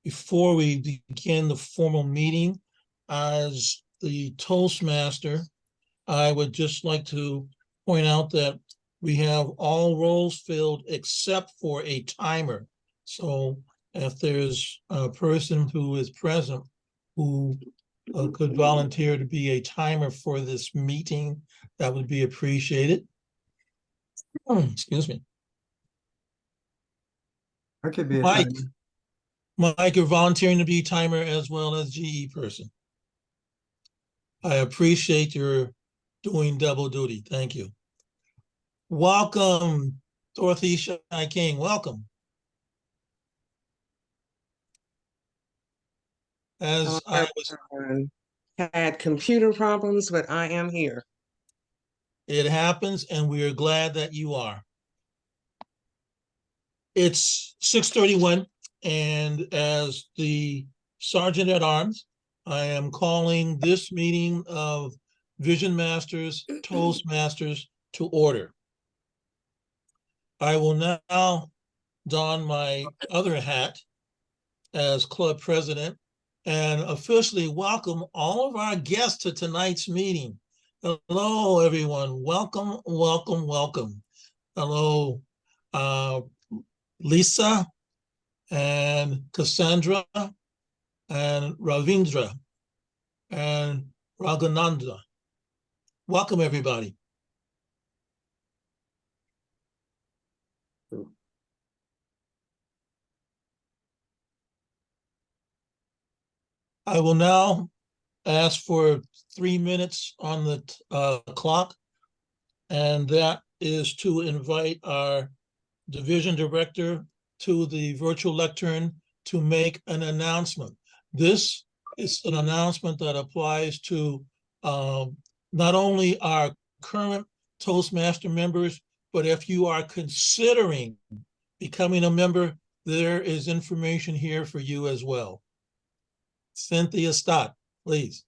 before we begin the formal meeting, as the Toastmaster, I would just like to point out that we have all roles filled except for a timer. So if there's a person who is present who could volunteer to be a timer for this meeting, that would be appreciated. Excuse me. I could be a Mike, timer. Mike, you're volunteering to be timer as well as GE person. I appreciate your doing double duty. Thank you. Welcome, Dorothy Shai King. Welcome. As I was, had computer problems, but I am here. it happens, and we are glad that you are. It's 6:31, and as the Sergeant at Arms, I am calling this meeting of Vision Masters, Toastmasters to order. I will now don my other hat as club president and officially welcome all of our guests to tonight's meeting. Hello, everyone. Welcome, welcome, welcome. Hello, Lisa and Cassandra and Ravindra and Raghananda. Welcome, everybody. I will now ask for 3 minutes on the clock, and that is to invite our division director to the virtual lectern to make an announcement. This is an announcement that applies to not only our current Toastmaster members, but if you are considering becoming a member, there is information here for you as well. Cynthia Stott, please.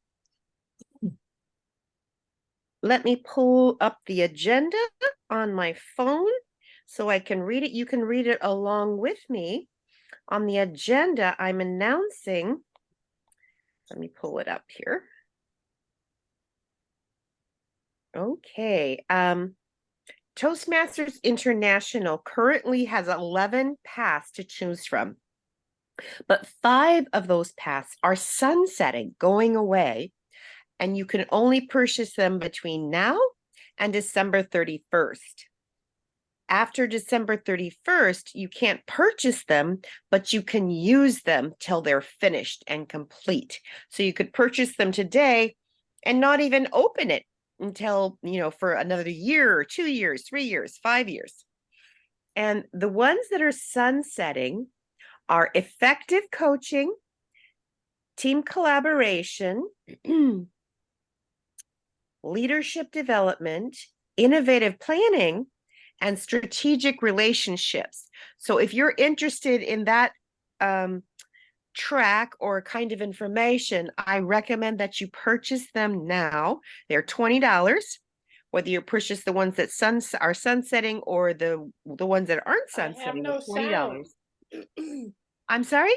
Let me pull up the agenda on my phone so I can read it. You can read it along with me. On the agenda, I'm announcing, let me pull it up here. Okay. Toastmasters International currently has 11 paths to choose from, but 5 of those paths are sunsetting, going away, and you can only purchase them between now and December 31st. After December 31st, you can't purchase them, but you can use them till they're finished and complete. So you could purchase them today and not even open it until, for another year or 2 years, 3 years, 5 years. And the ones that are sunsetting are effective coaching, team collaboration, leadership development, innovative planning, and strategic relationships. So if you're interested in that track or kind of information, I recommend that you purchase them now. They're $20, whether you purchase the ones that are sunsetting or the ones that aren't sunsetting. I have no $20. Sound. I'm sorry?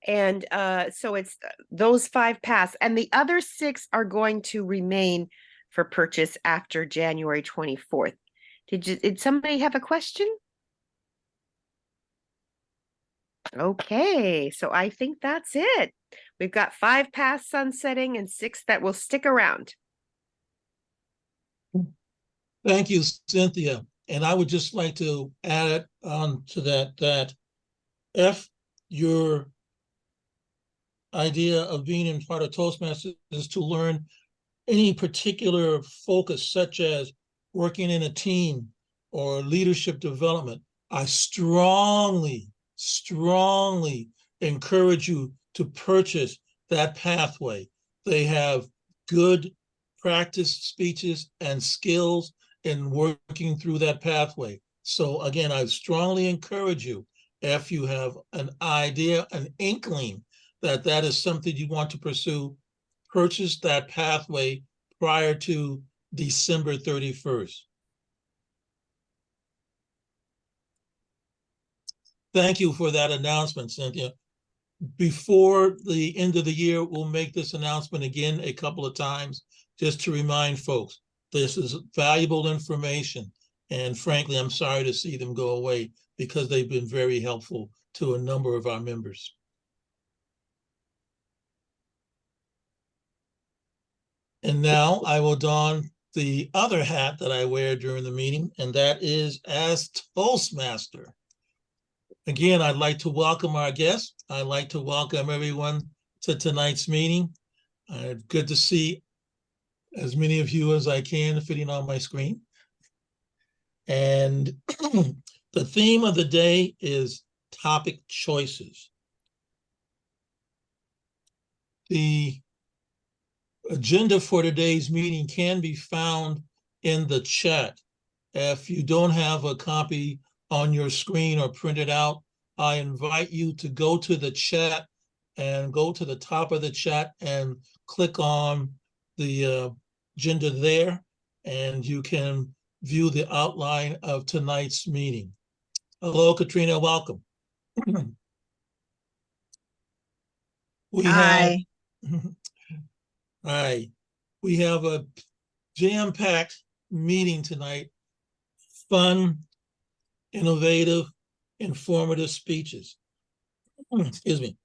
And so it's those 5 paths, and the other 6 are going to remain for purchase after January 24th. Did somebody have a question? Okay, so I think that's it. We've got 5 paths sunsetting and 6 that will stick around. Thank you, Cynthia. And I would just like to add on to that if your idea of being in part of Toastmasters is to learn any particular focus, such as working in a team or leadership development, I strongly encourage you to purchase that pathway. They have good practice speeches and skills in working through that pathway. So again, I strongly encourage you, if you have an idea, an inkling that is something you want to pursue, purchase that pathway prior to December 31st. thank you for that announcement, Cynthia. Before the end of the year, we'll make this announcement again a couple of times, just to remind folks, this is valuable information. And frankly, I'm sorry to see them go away because they've been very helpful to a number of our members. And now I will don the other hat that I wear during the meeting, and that is as Toastmaster. Again, I'd like to welcome our guests. I'd like to welcome everyone to tonight's meeting. Good to see as many of you as I can fitting on my screen. And the theme of the day is topic choices. The agenda for today's meeting can be found in the chat. If you don't have a copy on your screen or printed out, I invite you to go to the chat and go to the top of the chat and click on the agenda there, and you can view the outline of tonight's meeting. Hello, Katrina, welcome. Hi. Hi. We have a jam-packed meeting tonight. Fun, innovative, informative speeches. Excuse me.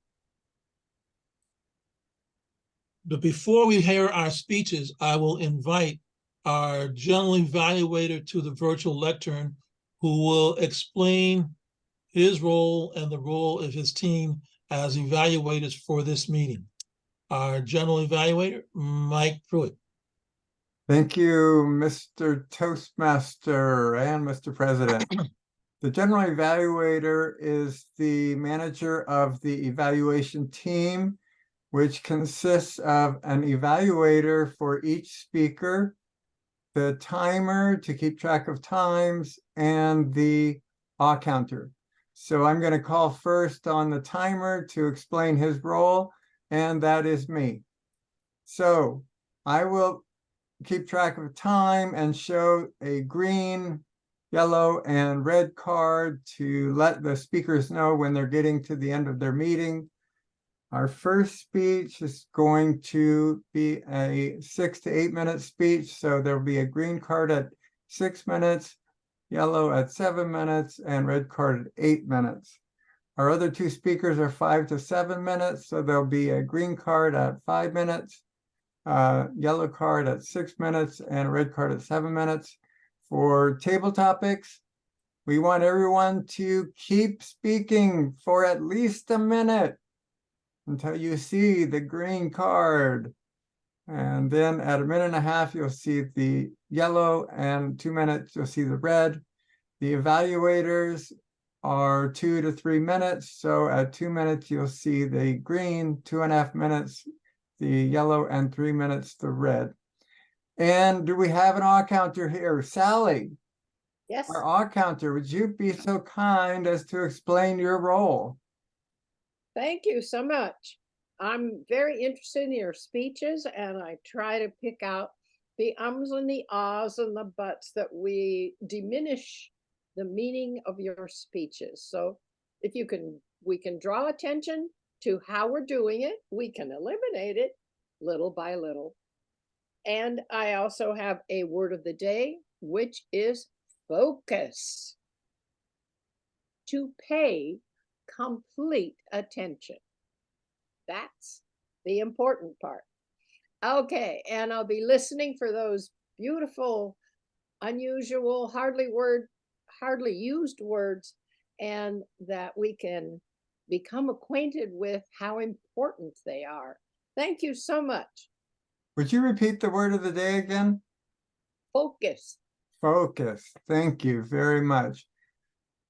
But before we hear our speeches, I will invite our general evaluator to the virtual lectern, who will explain his role and the role of his team as evaluators for this meeting. Our general evaluator, Mike Pruitt. Thank you, Mr. Toastmaster and Mr. President. The general evaluator is the manager of the evaluation team, which consists of an evaluator for each speaker, the timer to keep track of times, and the awe counter. So I'm going to call first on the timer to explain his role, and that is me. So I will keep track of time and show a green, yellow, and red card to let the speakers know when they're getting to the end of their meeting. Our first speech is going to be a 6 to 8 minute speech. So there'll be a green card at 6 minutes, yellow at 7 minutes, and red card at 8 minutes. Our other two speakers are 5 to 7 minutes. So there'll be a green card at 5 minutes, yellow card at 6 minutes, and a red card at 7 minutes. For table topics, we want everyone to keep speaking for at least a minute until you see the green card. And then at a minute and a half, you'll see the yellow, and 2 minutes, you'll see the red. The evaluators are 2 to 3 minutes. So at 2 minutes, you'll see the green, 2.5 minutes, the yellow, and 3 minutes, the red. And do we have an awe counter here? Sally? Yes. Our awe counter, would you be so kind as to explain your role? Thank you so much. I'm very interested in your speeches, and I try to pick out the ums and the ahs and the buts that we diminish the meaning of your speeches. So if you can, we can draw attention to how we're doing it. We can eliminate it little by little. And I also have a word of the day, which is focus. To pay complete attention. That's the important part. Okay, and I'll be listening for those beautiful, unusual, hardly used words, and that we can become acquainted with how important they are. Thank you so much. Would you repeat the word of the day again? Focus. Focus. Thank you very much.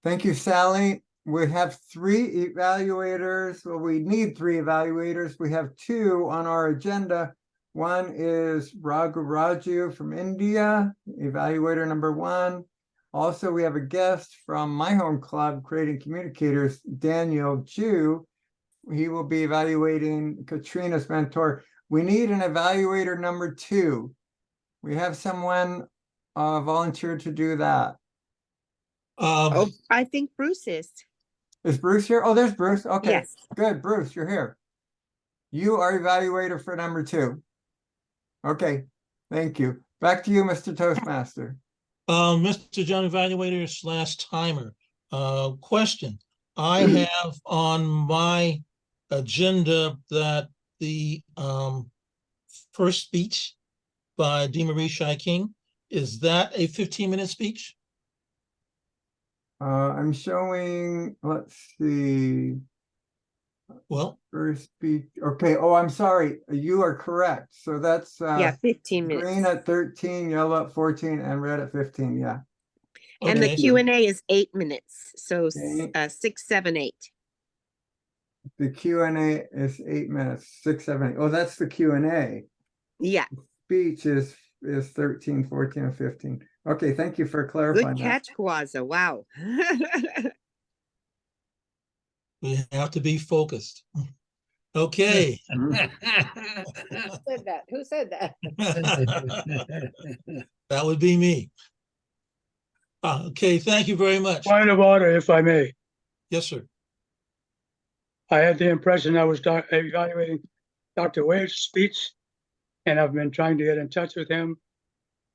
Thank you, Sally. We have 3 evaluators. Well, we need 3 evaluators. We have 2 on our agenda. One is Raju from India, evaluator number 1. Also, we have a guest from my home club, Creating Communicators, Daniel Ju. He will be evaluating Katrina's mentor. We need an evaluator number 2. We have someone volunteer to do that. I think Bruce is. Is Bruce here? Oh, there's Bruce. Okay, Yes. good. Bruce, you're here. You are evaluator for number 2. Okay, thank you. Back to you, Mr. Toastmaster. Mr. John Evaluator / Timer, question. I have on my agenda that the first speech by DeMarie Shai King, is that a 15-minute speech? I'm showing, let's see, Well, first speech. Okay, oh, I'm sorry. You are correct. So that's Yeah, 15 green minutes. at 13, yellow at 14, and red at 15. Yeah. And the okay. Q&A is 8 minutes. So Okay. 6, 7, 8. The Q&A is 8 minutes, 6, 7, 8. Oh, that's the Q&A. Yeah, Speech is 13, 14, and 15. Okay, thank you for good clarifying that. catch, Kawaja. Wow. We have to be focused. Okay. Who said that? Who said that? That would be me. Okay, thank you very much. Point of order, if I may. Yes, sir. I had the impression I was evaluating Dr. Wade's speech, and I've been trying to get in touch with him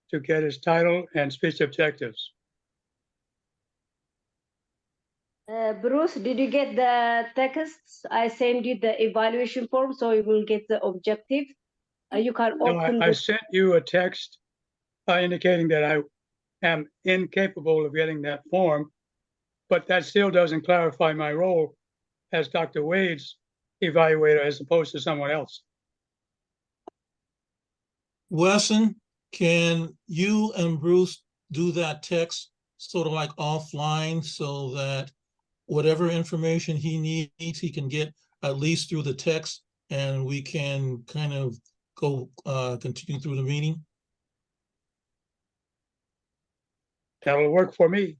to get his title and speech objectives. Bruce, did you get the texts? I sent you the evaluation form, so you will get the objective. You can No, open I sent you a text indicating that I am incapable of getting that form, but that still doesn't clarify my role as Dr. Wade's evaluator as opposed to someone else. Wesson, can you and Bruce do that text sort of like offline so that whatever information he needs, he can get at least through the text, and we can kind of go continue through the meeting? That'll work for me.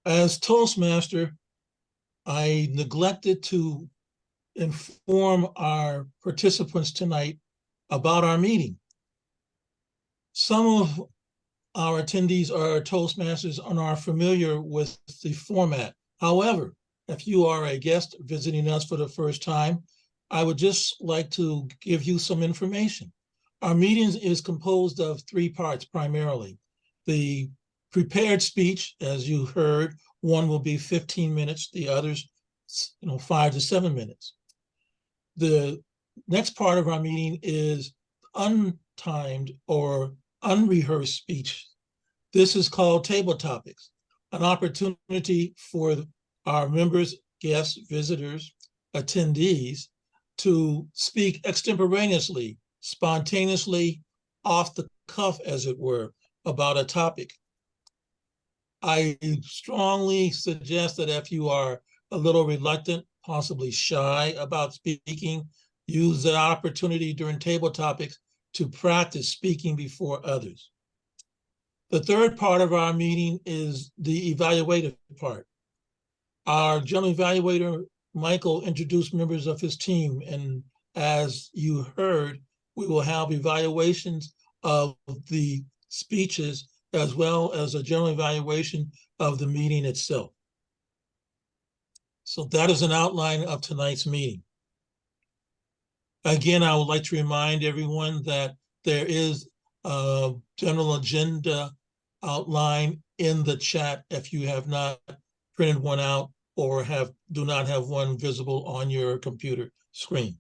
As Toastmaster, I neglected to inform our participants tonight about our meeting. Some of our attendees are Toastmasters and are familiar with the format. However, if you are a guest visiting us for the first time, I would just like to give you some information. Our meeting is composed of 3 parts primarily. The prepared speech, as you heard, one will be 15 minutes, the others, 5 to 7 minutes. The next part of our meeting is untimed or unrehearsed speech. This is called Table Topics, an opportunity for our members, guests, visitors, attendees to speak extemporaneously, spontaneously, off the cuff, as it were, about a topic. I strongly suggest that if you are a little reluctant, possibly shy about speaking, use the opportunity during Table Topics to practice speaking before others. The third part of our meeting is the evaluative part. Our general evaluator, Michael, introduced members of his team, and as you heard, we will have evaluations of the speeches as well as a general evaluation of the meeting itself. So that is an outline of tonight's meeting. Again, I would like to remind everyone that there is a general agenda outline in the chat if you have not printed one out or do not have one visible on your computer screen.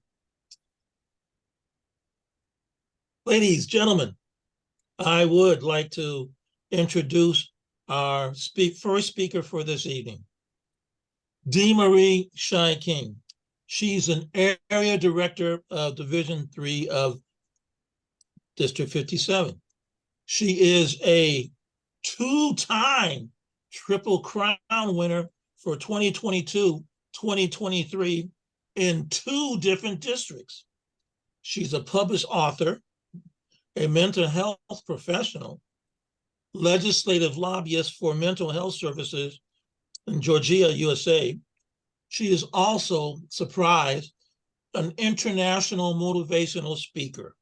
Ladies, gentlemen, I would like to introduce our first speaker for this evening, DeMarie Shai King. She's an area director of Division 3 of District 57. She is a 2-time Triple Crown winner for 2022, 2023 in 2 different districts. She's a published author, a mental health professional, legislative lobbyist for mental health services in Georgia, USA. She is also, surprise, an international motivational speaker.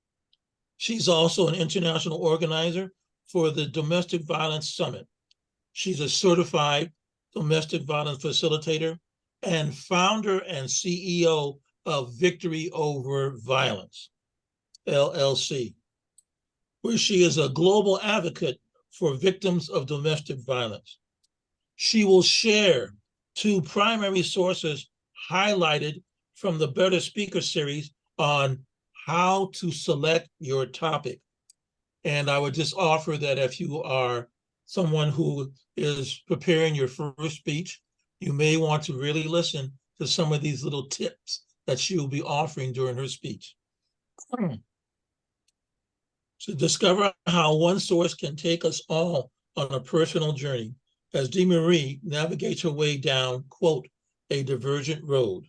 She's also an international organizer for the Domestic Violence Summit. She's a certified domestic violence facilitator and founder and CEO of Victory Over Violence, LLC, where she is a global advocate for victims of domestic violence. She will share 2 primary sources highlighted from the Better Speaker series on how to select your topic. And I would just offer that if you are someone who is preparing your first speech, you may want to really listen to some of these little tips that she will be offering during her speech. To discover how one source can take us all on a personal journey as Dee Marie navigates her way down, quote, a divergent road.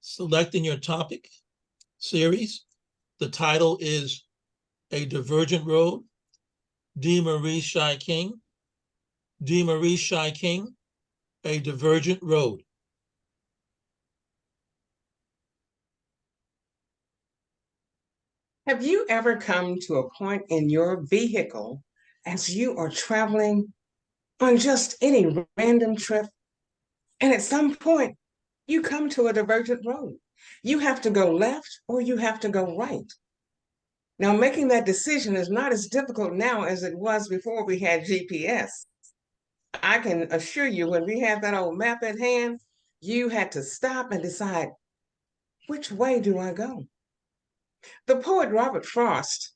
Selecting your topic series, the title is A Divergent Road, Dee Marie Shy King, Dee Marie Shy King, A Divergent Road. Have you ever come to a point in your vehicle as you are traveling on just any random trip, and at some point you come to a divergent road? You have to go left or you have to go right. Now, making that decision is not as difficult now as it was before we had GPS. I can assure you, when we had that old map at hand, you had to stop and decide, which way do I go? The poet Robert Frost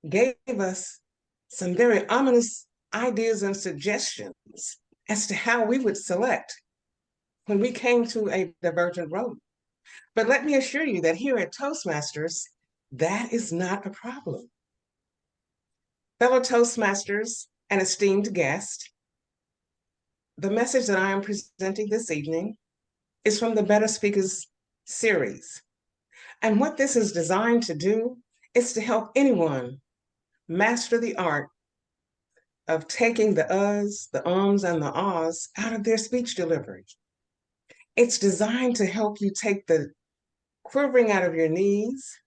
gave us some very ominous ideas and suggestions as to how we would select when we came to a divergent road. But let me assure you that here at Toastmasters, that is not a problem. Fellow Toastmasters and esteemed guest, the message that I am presenting this evening is from the Better Speakers series. And what this is designed to do is to help anyone master the art of taking the uhs, the ums, and the ahs out of their speech delivery. It's designed to help you take the quivering out of your knees,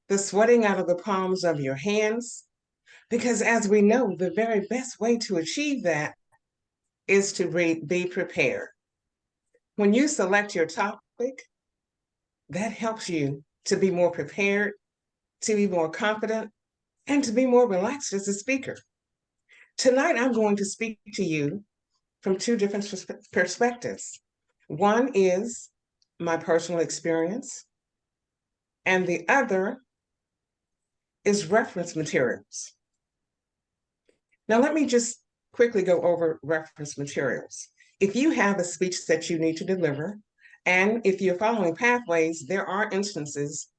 the sweating out of the palms of your hands, because as we know, the very best way to achieve that is to be prepared. When you select your topic, that helps you to be more prepared, to be more confident, and to be more relaxed as a speaker. Tonight, I'm going to speak to you from 2 different perspectives. One is my personal experience, and the other is reference materials. Now, let me just quickly go over reference materials. If you have a speech that you need to deliver, and if you're following pathways, there are instances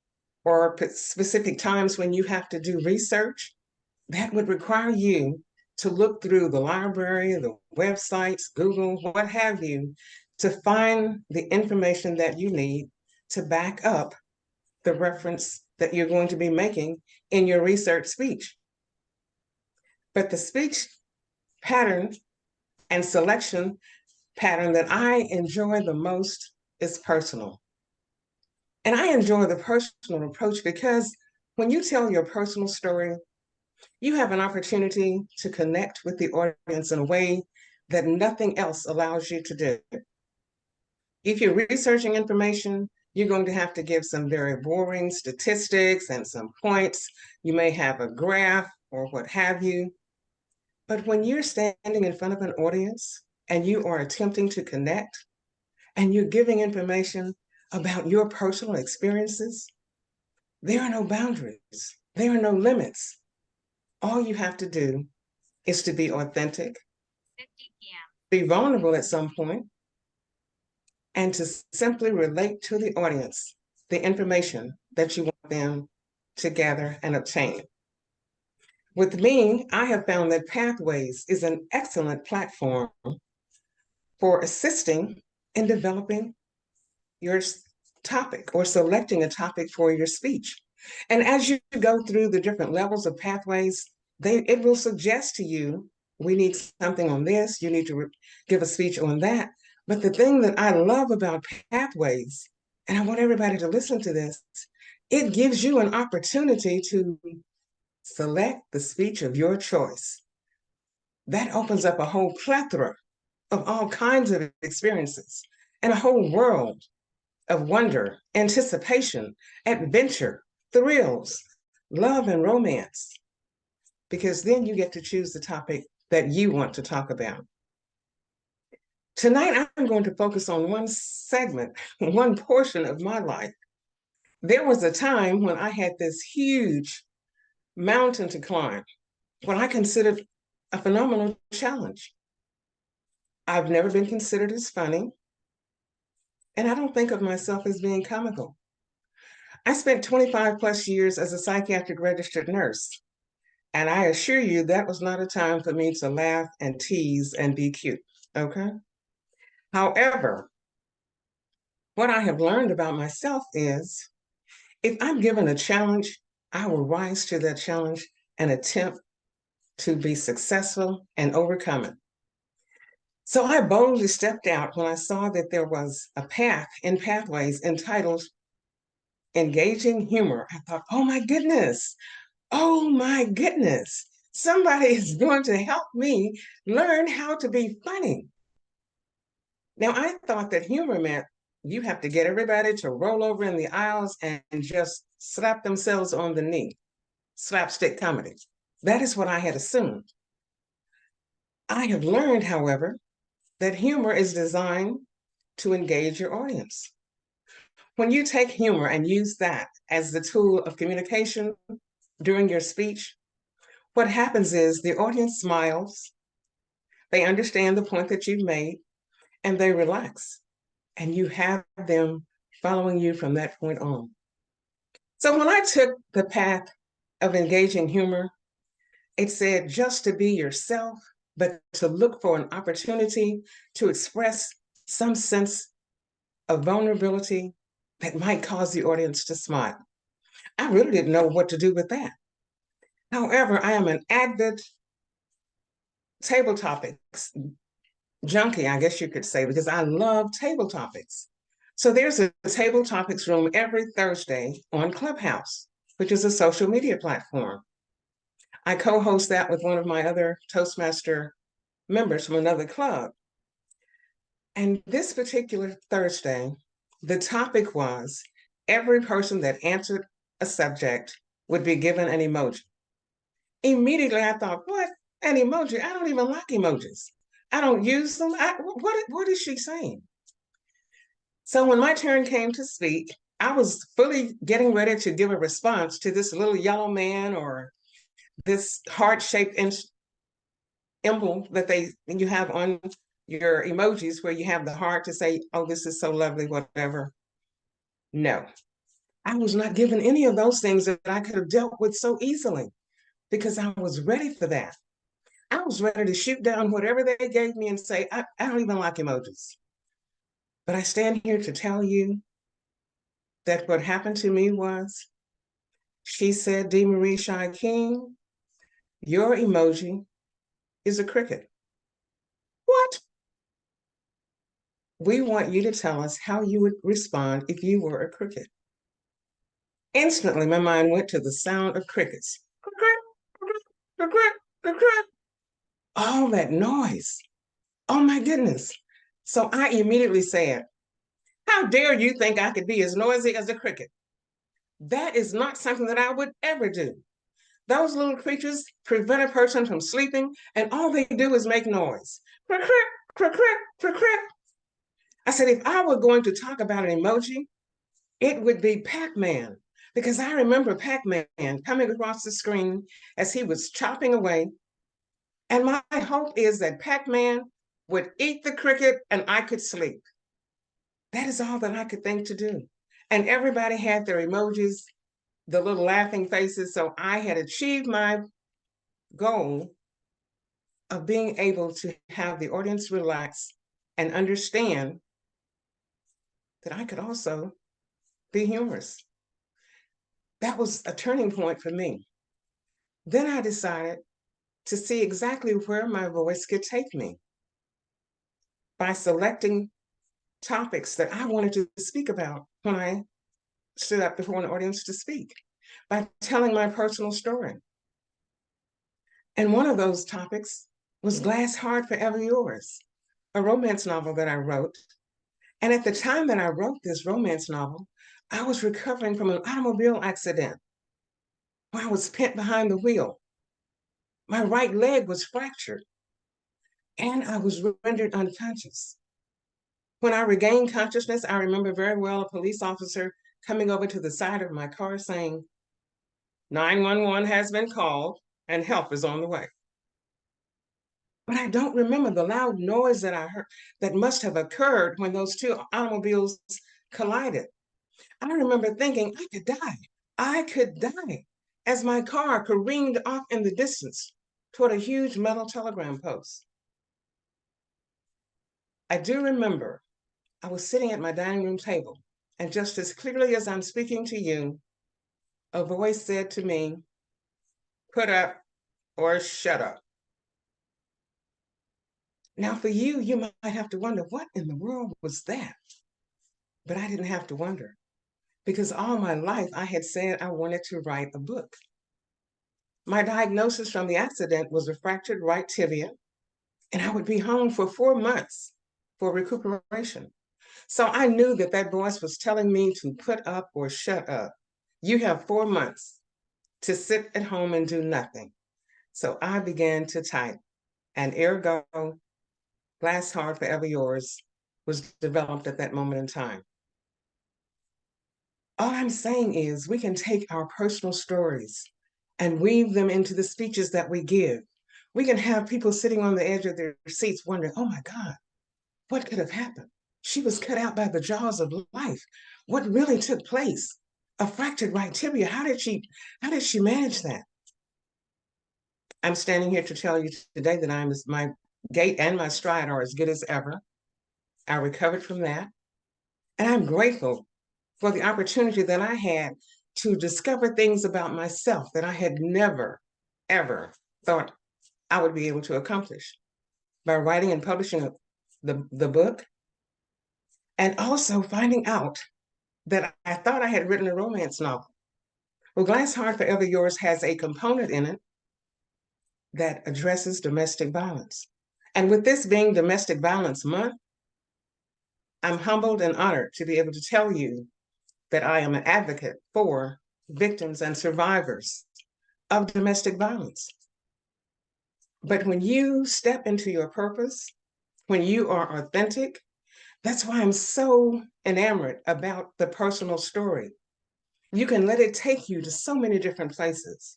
or specific times when you have to do research that would require you to look through the library, the websites, Google, what have you, to find the information that you need to back up the reference that you're going to be making in your research speech. But the speech pattern and selection pattern that I enjoy the most is personal. And I enjoy the personal approach because when you tell your personal story, you have an opportunity to connect with the audience in a way that nothing else allows you to do. If you're researching information, you're going to have to give some very boring statistics and some points. You may have a graph or what have you. But when you're standing in front of an audience and you are attempting to connect and you're giving information about your personal experiences, there are no boundaries. There are no limits. All you have to do is to be authentic, be vulnerable at some point, and to simply relate to the audience the information that you want them to gather and obtain. With me, I have found that Pathways is an excellent platform for assisting in developing your topic or selecting a topic for your speech. And as you go through the different levels of Pathways, it will suggest to you, we need something on this, you need to give a speech on that. But the thing that I love about Pathways, and I want everybody to listen to this, it gives you an opportunity to select the speech of your choice. that opens up a whole plethora of all kinds of experiences and a whole world of wonder, anticipation, adventure, thrills, love, and romance. Because then you get to choose the topic that you want to talk about. Tonight, I'm going to focus on one segment, one portion of my life. There was a time when I had this huge mountain to climb, what I considered a phenomenal challenge. I've never been considered as funny, and I don't think of myself as being comical. I spent 25 plus years as a psychiatric registered nurse, and I assure you that was not a time for me to laugh and tease and be cute, okay? However, what I have learned about myself is if I'm given a challenge, I will rise to that challenge and attempt to be successful and overcome it. So I boldly stepped out when I saw that there was a path in Pathways entitled Engaging Humor. I thought, oh my goodness, somebody is going to help me learn how to be funny. Now, I thought that humor meant you have to get everybody to roll over in the aisles and just slap themselves on the knee, slapstick comedy. That is what I had assumed. I have learned, however, that humor is designed to engage your audience. When you take humor and use that as the tool of communication during your speech, what happens is the audience smiles, they understand the point that you've made, and they relax, and you have them following you from that point on. So when I took the path of engaging humor, it said just to be yourself, but to look for an opportunity to express some sense of vulnerability that might cause the audience to smile. I really didn't know what to do with that. However, I am an avid table topics junkie, I guess you could say, because I love table topics. So there's a table topics room every Thursday on Clubhouse, which is a social media platform. I co-host that with one of my other Toastmaster members from another club. And this particular Thursday, the topic was every person that answered a subject would be given an emoji. Immediately I thought, what? An emoji? I don't even like emojis. I don't use them. What is she saying? So when my turn came to speak, I was fully getting ready to give a response to this little yellow man or this heart-shaped emblem that you have on your emojis where you have the heart to say, oh, this is so lovely, whatever. No, I was not given any of those things that I could have dealt with so easily because I was ready for that. I was ready to shoot down whatever they gave me and say, I don't even like emojis. But I stand here to tell you that what happened to me was, she said, D. Marie Shy King, your emoji is a cricket. What? We want you to tell us how you would respond if you were a cricket. Instantly, my mind went to the sound of crickets. All that noise. Oh my goodness. So I immediately said, how dare you think I could be as noisy as a cricket? That is not something that I would ever do. Those little creatures prevent a person from sleeping, and all they do is make noise. I said, if I were going to talk about an emoji, it would be Pac-Man, because I remember Pac-Man coming across the screen as he was chopping away. And my hope is that Pac-Man would eat the cricket and I could sleep. That is all that I could think to do. And everybody had their emojis, the little laughing faces. So I had achieved my goal of being able to have the audience relax and understand that I could also be humorous. That was a turning point for me. Then I decided to see exactly where my voice could take me by selecting topics that I wanted to speak about when I stood up before an audience to speak, by telling my personal story. And one of those topics was Glass Heart Forever Yours, a romance novel that I wrote. And at the time that I wrote this romance novel, I was recovering from an automobile accident where I was pinned behind the wheel. My right leg was fractured and I was rendered unconscious. When I regained consciousness, I remember very well a police officer coming over to the side of my car saying, 911 has been called and help is on the way. But I don't remember the loud noise that I heard that must have occurred when those two automobiles collided. I remember thinking I could die. I could die as my car careened off in the distance toward a huge metal telegram post. I do remember I was sitting at my dining room table, and just as clearly as I'm speaking to you, a voice said to me, "Put up or shut up." Now, for you, you might have to wonder, what in the world was that? But I didn't have to wonder, because all my life I had said I wanted to write a book. My diagnosis from the accident was a fractured right tibia, and I would be home for 4 months for recuperation. So I knew that that voice was telling me to put up or shut up. You have 4 months to sit at home and do nothing. So I began to type, and ergo, Glass Heart Forever Yours was developed at that moment in time. All I'm saying is we can take our personal stories and weave them into the speeches that we give. We can have people sitting on the edge of their seats wondering, oh my God, what could have happened? She was cut out by the jaws of life. What really took place? A fractured right tibia. How did she manage that? I'm standing here to tell you today that my gait and my stride are as good as ever. I recovered from that. And I'm grateful for the opportunity that I had to discover things about myself that I had never, ever thought I would be able to accomplish by writing and publishing the book, and also finding out that I thought I had written a romance novel. Well, Glass Heart Forever Yours has a component in it that addresses domestic violence. And with this being Domestic Violence Month, I'm humbled and honored to be able to tell you that I am an advocate for victims and survivors of domestic violence. But when you step into your purpose, when you are authentic, that's why I'm so enamored about the personal story. You can let it take you to so many different places.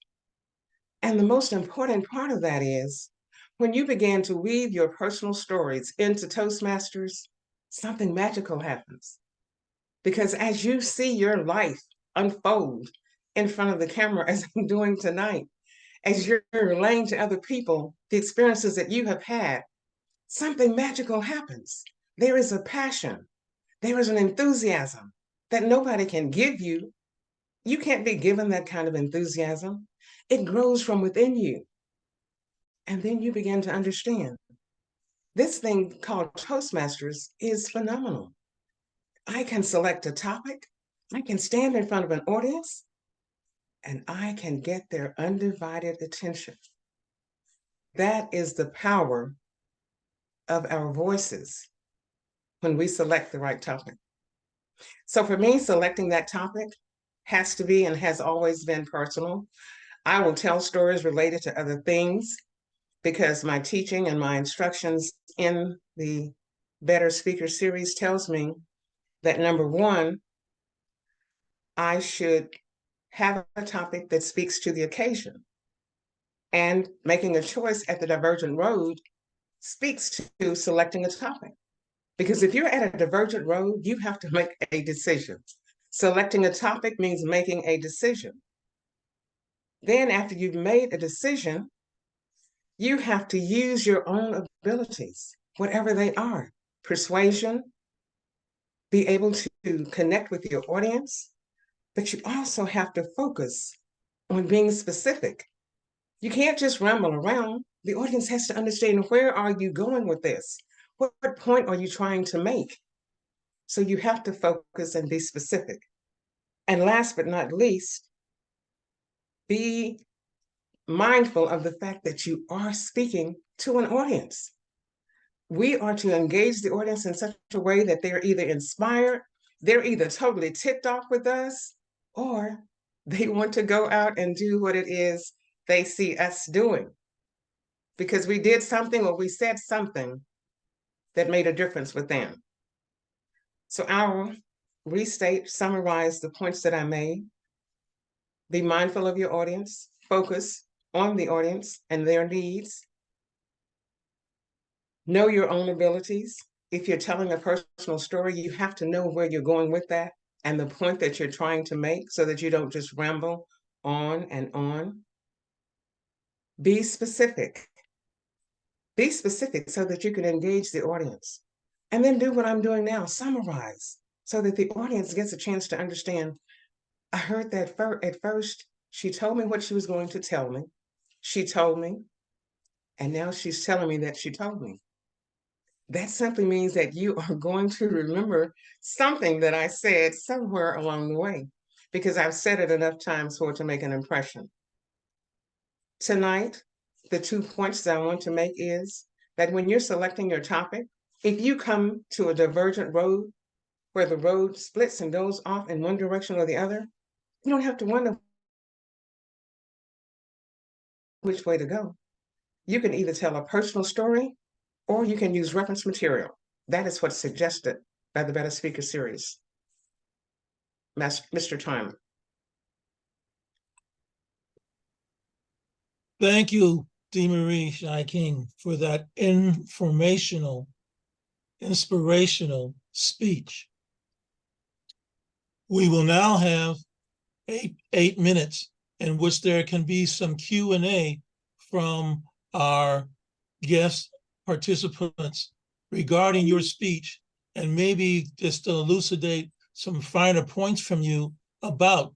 And the most important part of that is when you begin to weave your personal stories into Toastmasters, something magical happens. Because as you see your life unfold in front of the camera, as I'm doing tonight, as you're relaying to other people the experiences that you have had, something magical happens. There is a passion, there is an enthusiasm that nobody can give you. You can't be given that kind of enthusiasm. It grows from within you. And then you begin to understand this thing called Toastmasters is phenomenal. I can select a topic, I can stand in front of an audience, and I can get their undivided attention. That is the power of our voices when we select the right topic. So for me, selecting that topic has to be and has always been personal. I will tell stories related to other things because my teaching and my instructions in the Better Speaker series tells me that number one, I should have a topic that speaks to the occasion. And making a choice at the Divergent Road speaks to selecting a topic. Because if you're at a divergent road, you have to make a decision. Selecting a topic means making a decision. Then after you've made a decision, you have to use your own abilities, whatever they are. Persuasion, be able to connect with your audience, but you also have to focus on being specific. You can't just ramble around. The audience has to understand, where are you going with this? What point are you trying to make? So you have to focus and be specific. And last but not least, be mindful of the fact that you are speaking to an audience. We are to engage the audience in such a way that they're either inspired, they're either totally ticked off with us, or they want to go out and do what it is they see us doing. Because we did something or we said something that made a difference with them. So I'll restate, summarize the points that I made. Be mindful of your audience, focus on the audience and their needs. Know your own abilities. If you're telling a personal story, you have to know where you're going with that and the point that you're trying to make so that you don't just ramble on and on. Be specific. Be specific so that you can engage the audience. And then do what I'm doing now, summarize, so that the audience gets a chance to understand. I heard that at first, she told me what she was going to tell me. She told me, and now she's telling me that she told me. That simply means that you are going to remember something that I said somewhere along the way, because I've said it enough times for it to make an impression. Tonight, the 2 points that I want to make is that when you're selecting your topic, if you come to a divergent road where the road splits and goes off in one direction or the other, you don't have to wonder which way to go. You can either tell a personal story or you can use reference material. That is what's suggested by the Better Speaker series. Mr. Timer. Thank you, DeMarie Shai King, for that informational, inspirational speech. We will now have eight minutes in which there can be some Q&A from our guest participants regarding your speech, and maybe just to elucidate some finer points from you about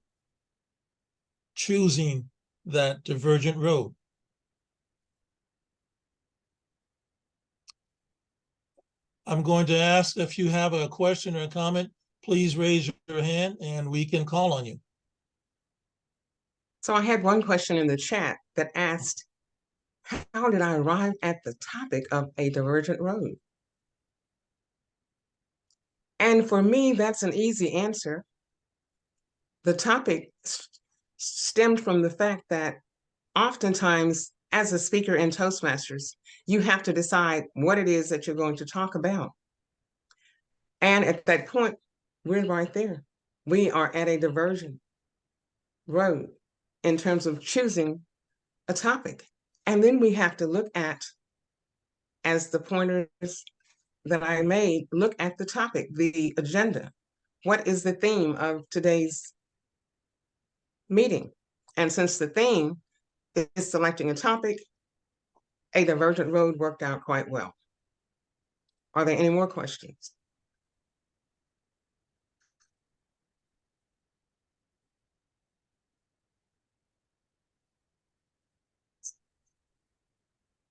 choosing that divergent road. I'm going to ask if you have a question or a comment, please raise your hand and we can call on you. So I had one question in the chat that asked, how did I arrive at the topic of a divergent road? And for me, that's an easy answer. The topic stemmed from the fact that oftentimes, as a speaker in Toastmasters, you have to decide what it is that you're going to talk about. And at that point, we're right there. We are at a divergent road in terms of choosing a topic. And then we have to look at, as the pointers that I made, look at the topic, the agenda. What is the theme of today's meeting? And since the theme is selecting a topic, a divergent road worked out quite well. Are there any more questions?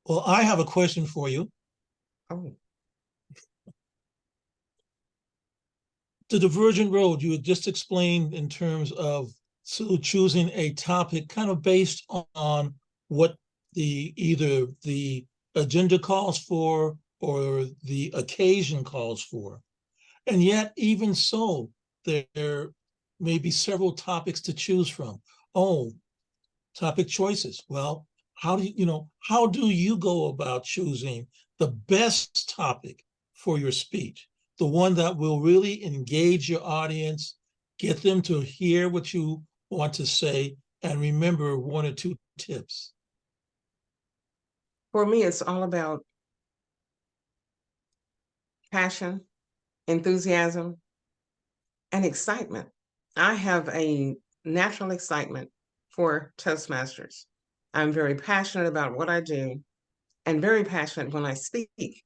Well, I have a question for you. Oh. The divergent road you had just explained in terms of choosing a topic kind of based on what either the agenda calls for or the occasion calls for. And yet, even so, there may be several topics to choose from. Oh, topic choices. Well, how do you go about choosing the best topic for your speech? The one that will really engage your audience, get them to hear what you want to say, and remember 1 or 2 tips. For me, it's all about passion, enthusiasm, and excitement. I have a natural excitement for Toastmasters. I'm very passionate about what I do and very passionate when I speak.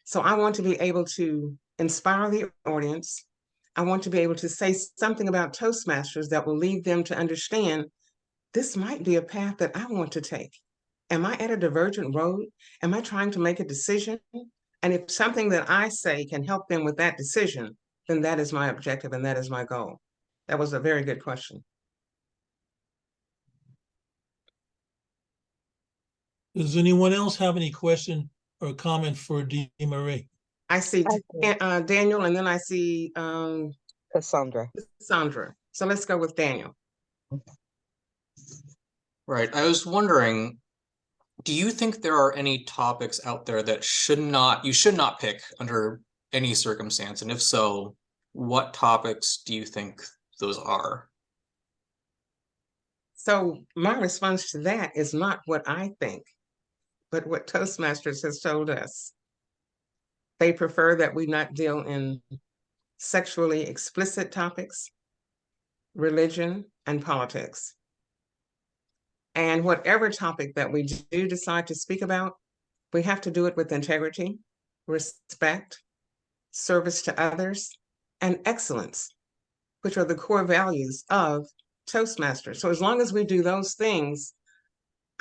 So I want to be able to inspire the audience. I want to be able to say something about Toastmasters that will lead them to understand this might be a path that I want to take. Am I at a divergent road? Am I trying to make a decision? And if something that I say can help them with that decision, then that is my objective and that is my goal. That was a very good question. Does anyone else have any question or comment for Dee Marie? I see Daniel, and then I see Cassandra. Sandra. So let's go with Daniel. Right. I was wondering, do you think there are any topics out there that you should not pick under any circumstance? And if so, what topics do you think those are? So my response to that is not what I think, but what Toastmasters has told us. They prefer that we not deal in sexually explicit topics, religion, and politics. And whatever topic that we do decide to speak about, we have to do it with integrity, respect, service to others, and excellence, which are the core values of Toastmasters. So as long as we do those things,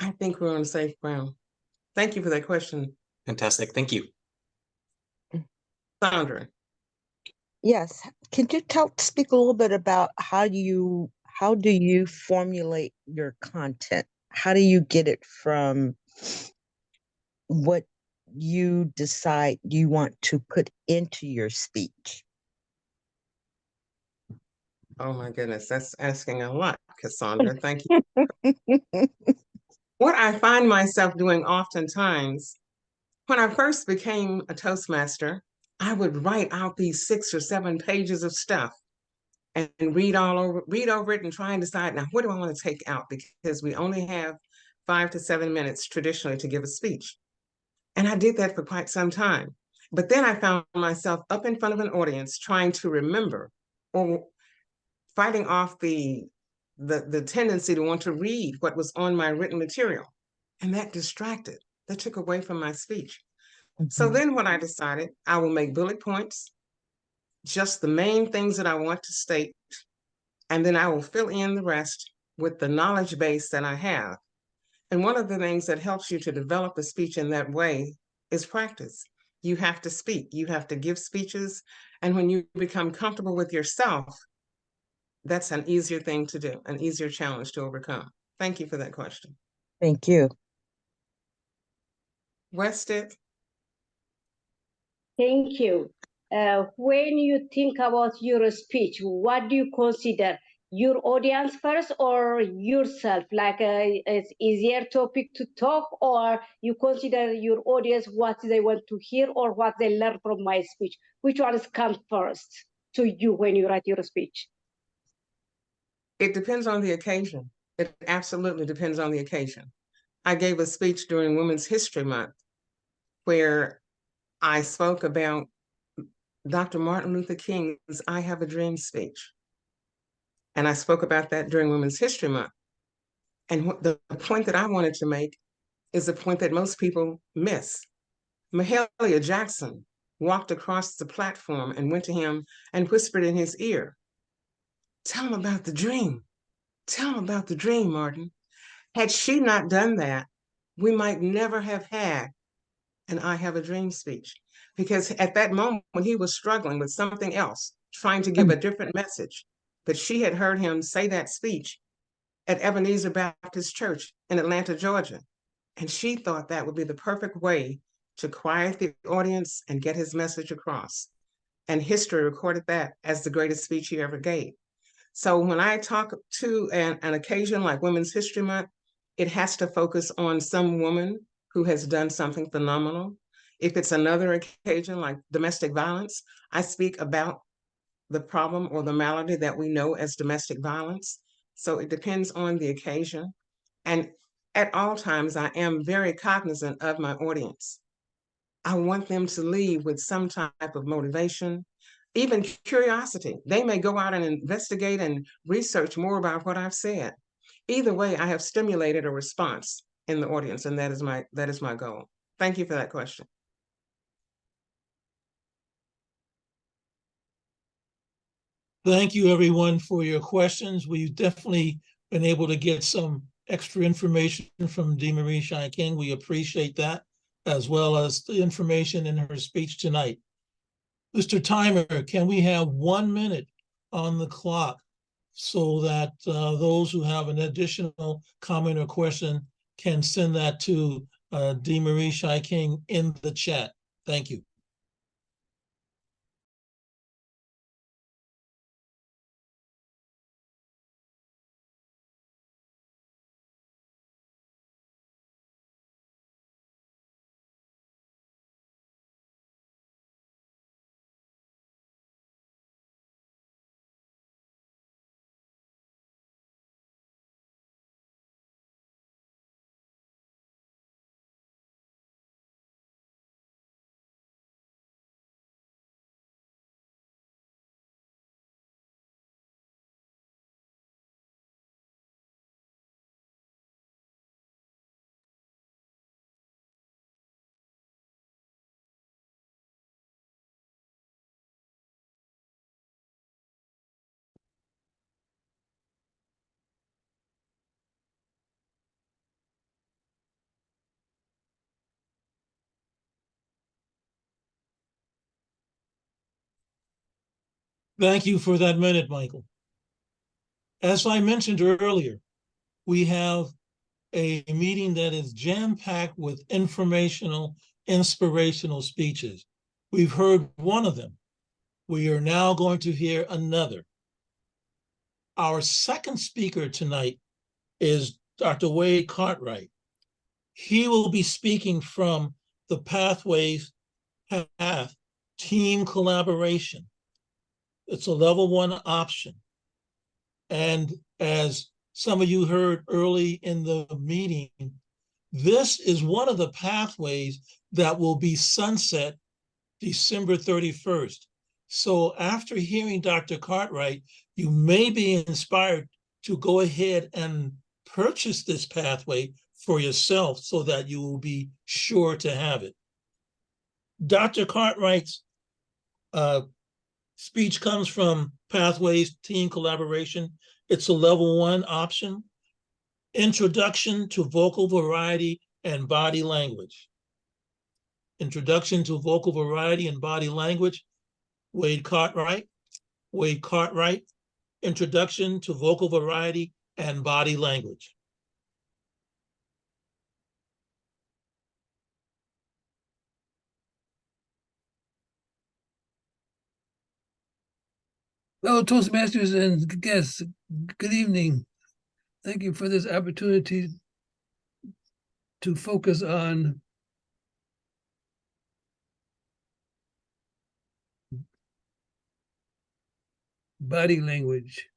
I think we're on safe ground. Thank you for that question, Fantastic. Thank you. Sandra. Yes. Can you speak a little bit about how do you formulate your content? How do you get it from what you decide you want to put into your speech? Oh my goodness, that's asking a lot, Cassandra. Thank you. What I find myself doing oftentimes, when I first became a Toastmaster, I would write out these 6 or 7 pages of stuff and read over it and try and decide, now, what do I want to take out? Because we only have 5 to 7 minutes traditionally to give a speech. And I did that for quite some time. But then I found myself up in front of an audience trying to remember or fighting off the tendency to want to read what was on my written material. And that distracted, that took away from my speech. So then what I decided, I will make bullet points, just the main things that I want to state, and then I will fill in the rest with the knowledge base that I have. And one of the things that helps you to develop a speech in that way is practice. You have to speak, you have to give speeches, and when you become comfortable with yourself, that's an easier thing to do, an easier challenge to overcome. Thank you for that question. Thank you. Wested. Thank you. When you think about your speech, what do you consider? Your audience first or yourself? Like it's easier topic to talk, or you consider your audience what they want to hear or what they learn from my speech? Which one comes first to you when you write your speech? It depends on the occasion. It absolutely depends on the occasion. I gave a speech during Women's History Month where I spoke about Dr. Martin Luther King's I Have a Dream speech. And I spoke about that during Women's History Month. And the point that I wanted to make is the point that most people miss. Mahalia Jackson walked across the platform and went to him and whispered in his ear, "Tell him about the dream. Tell him about the dream, Martin." Had she not done that, we might never have had an I Have a Dream speech, because at that moment he was struggling with something else, trying to give a different message. But she had heard him say that speech at Ebenezer Baptist Church in Atlanta, Georgia. And she thought that would be the perfect way to quiet the audience and get his message across. And history recorded that as the greatest speech he ever gave. So when I talk to an occasion like Women's History Month, it has to focus on some woman who has done something phenomenal. If it's another occasion like domestic violence, I speak about the problem or the malady that we know as domestic violence. So it depends on the occasion. And at all times, I am very cognizant of my audience. I want them to leave with some type of motivation, even curiosity. They may go out and investigate and research more about what I've said. Either way, I have stimulated a response in the audience, and that is my goal. Thank you for that question. Thank you, everyone, for your questions. We've definitely been able to get some extra information from Dee Marie Shai-King. We appreciate that, as well as the information in her speech tonight. Mr. Timer, can we have 1 minute on the clock so that those who have an additional comment or question can send that to D. Marie Shy King in the chat. Thank you. Thank you for that minute, Michael. As I mentioned earlier, we have a meeting that is jam-packed with informational, inspirational speeches. We've heard one of them. We are now going to hear another. Our second speaker tonight is Dr. Wade Cartwright. He will be speaking from the Pathways Path Team Collaboration. It's a level 1 option. And as some of you heard early in the meeting, this is one of the pathways that will be sunset December 31st. So after hearing Dr. Cartwright, you may be inspired to go ahead and purchase this pathway for yourself so that you will be sure to have it. Dr. Cartwright's speech comes from Pathways Team Collaboration. It's a level 1 option. Introduction to Vocal Variety and Body Language. Introduction to Vocal Variety and Body Language, Wade Cartwright. Wade Cartwright, Introduction to Vocal Variety and Body Language. Hello, Toastmasters and guests. Good evening. Thank you for this opportunity to focus on body language.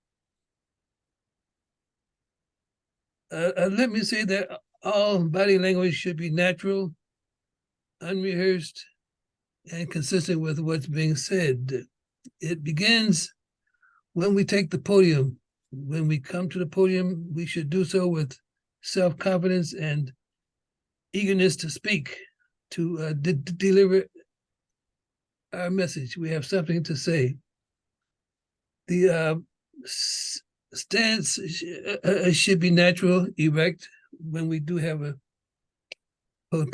Let me say that all body language should be natural, unrehearsed, and consistent with what's being said. It begins when we take the podium. When we come to the podium, we should do so with self-confidence and eagerness to speak, to deliver our message. We have something to say. The stance should be natural, erect when we do have a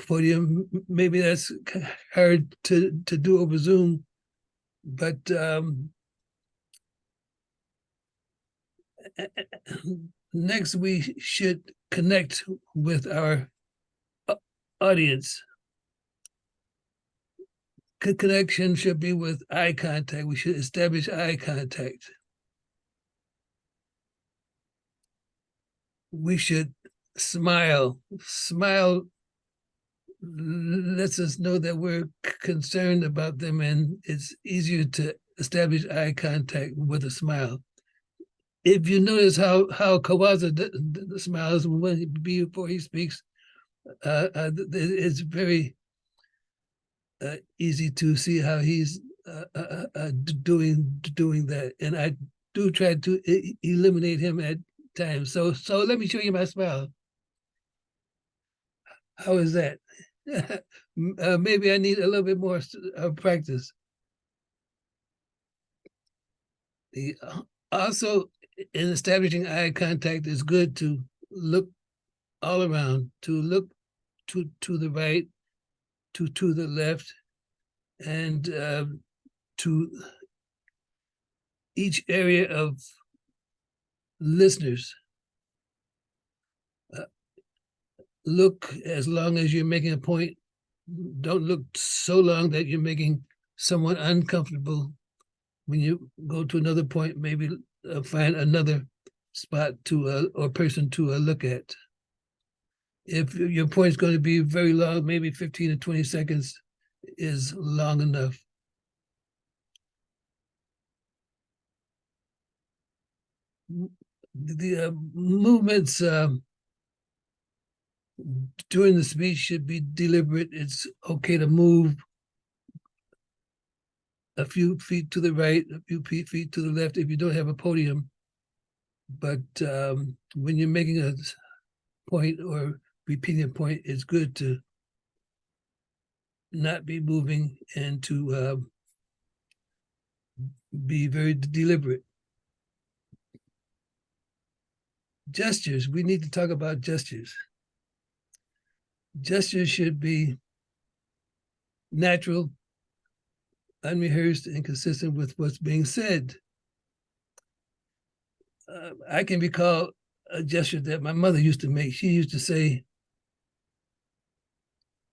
podium. Maybe that's hard to do over Zoom, but next we should connect with our audience. Connection should be with eye contact. We should establish eye contact. We should smile. Smile lets us know that we're concerned about them, and it's easier to establish eye contact with a smile. If you notice how Kawaja smiles before he speaks, it's very easy to see how he's doing that, and I do try to eliminate him at times. So let me show you my smile. How is that? Maybe I need a little bit more practice. Also, in establishing eye contact, it's good to look all around, to look to the right, to the left, and to each area of listeners. look as long as you're making a point. Don't look so long that you're making someone uncomfortable. When you go to another point, maybe find another spot to or person to look at. If your point is going to be very long, maybe 15 to 20 seconds is long enough. The movements during the speech should be deliberate. It's okay to move a few feet to the right, a few feet to the left if you don't have a podium. But when you're making a point or repeating a point, it's good to not be moving and to be very deliberate. Gestures, we need to talk about gestures. Gestures should be natural, unrehearsed, and consistent with what's being said. I can recall a gesture that my mother used to make. She used to say,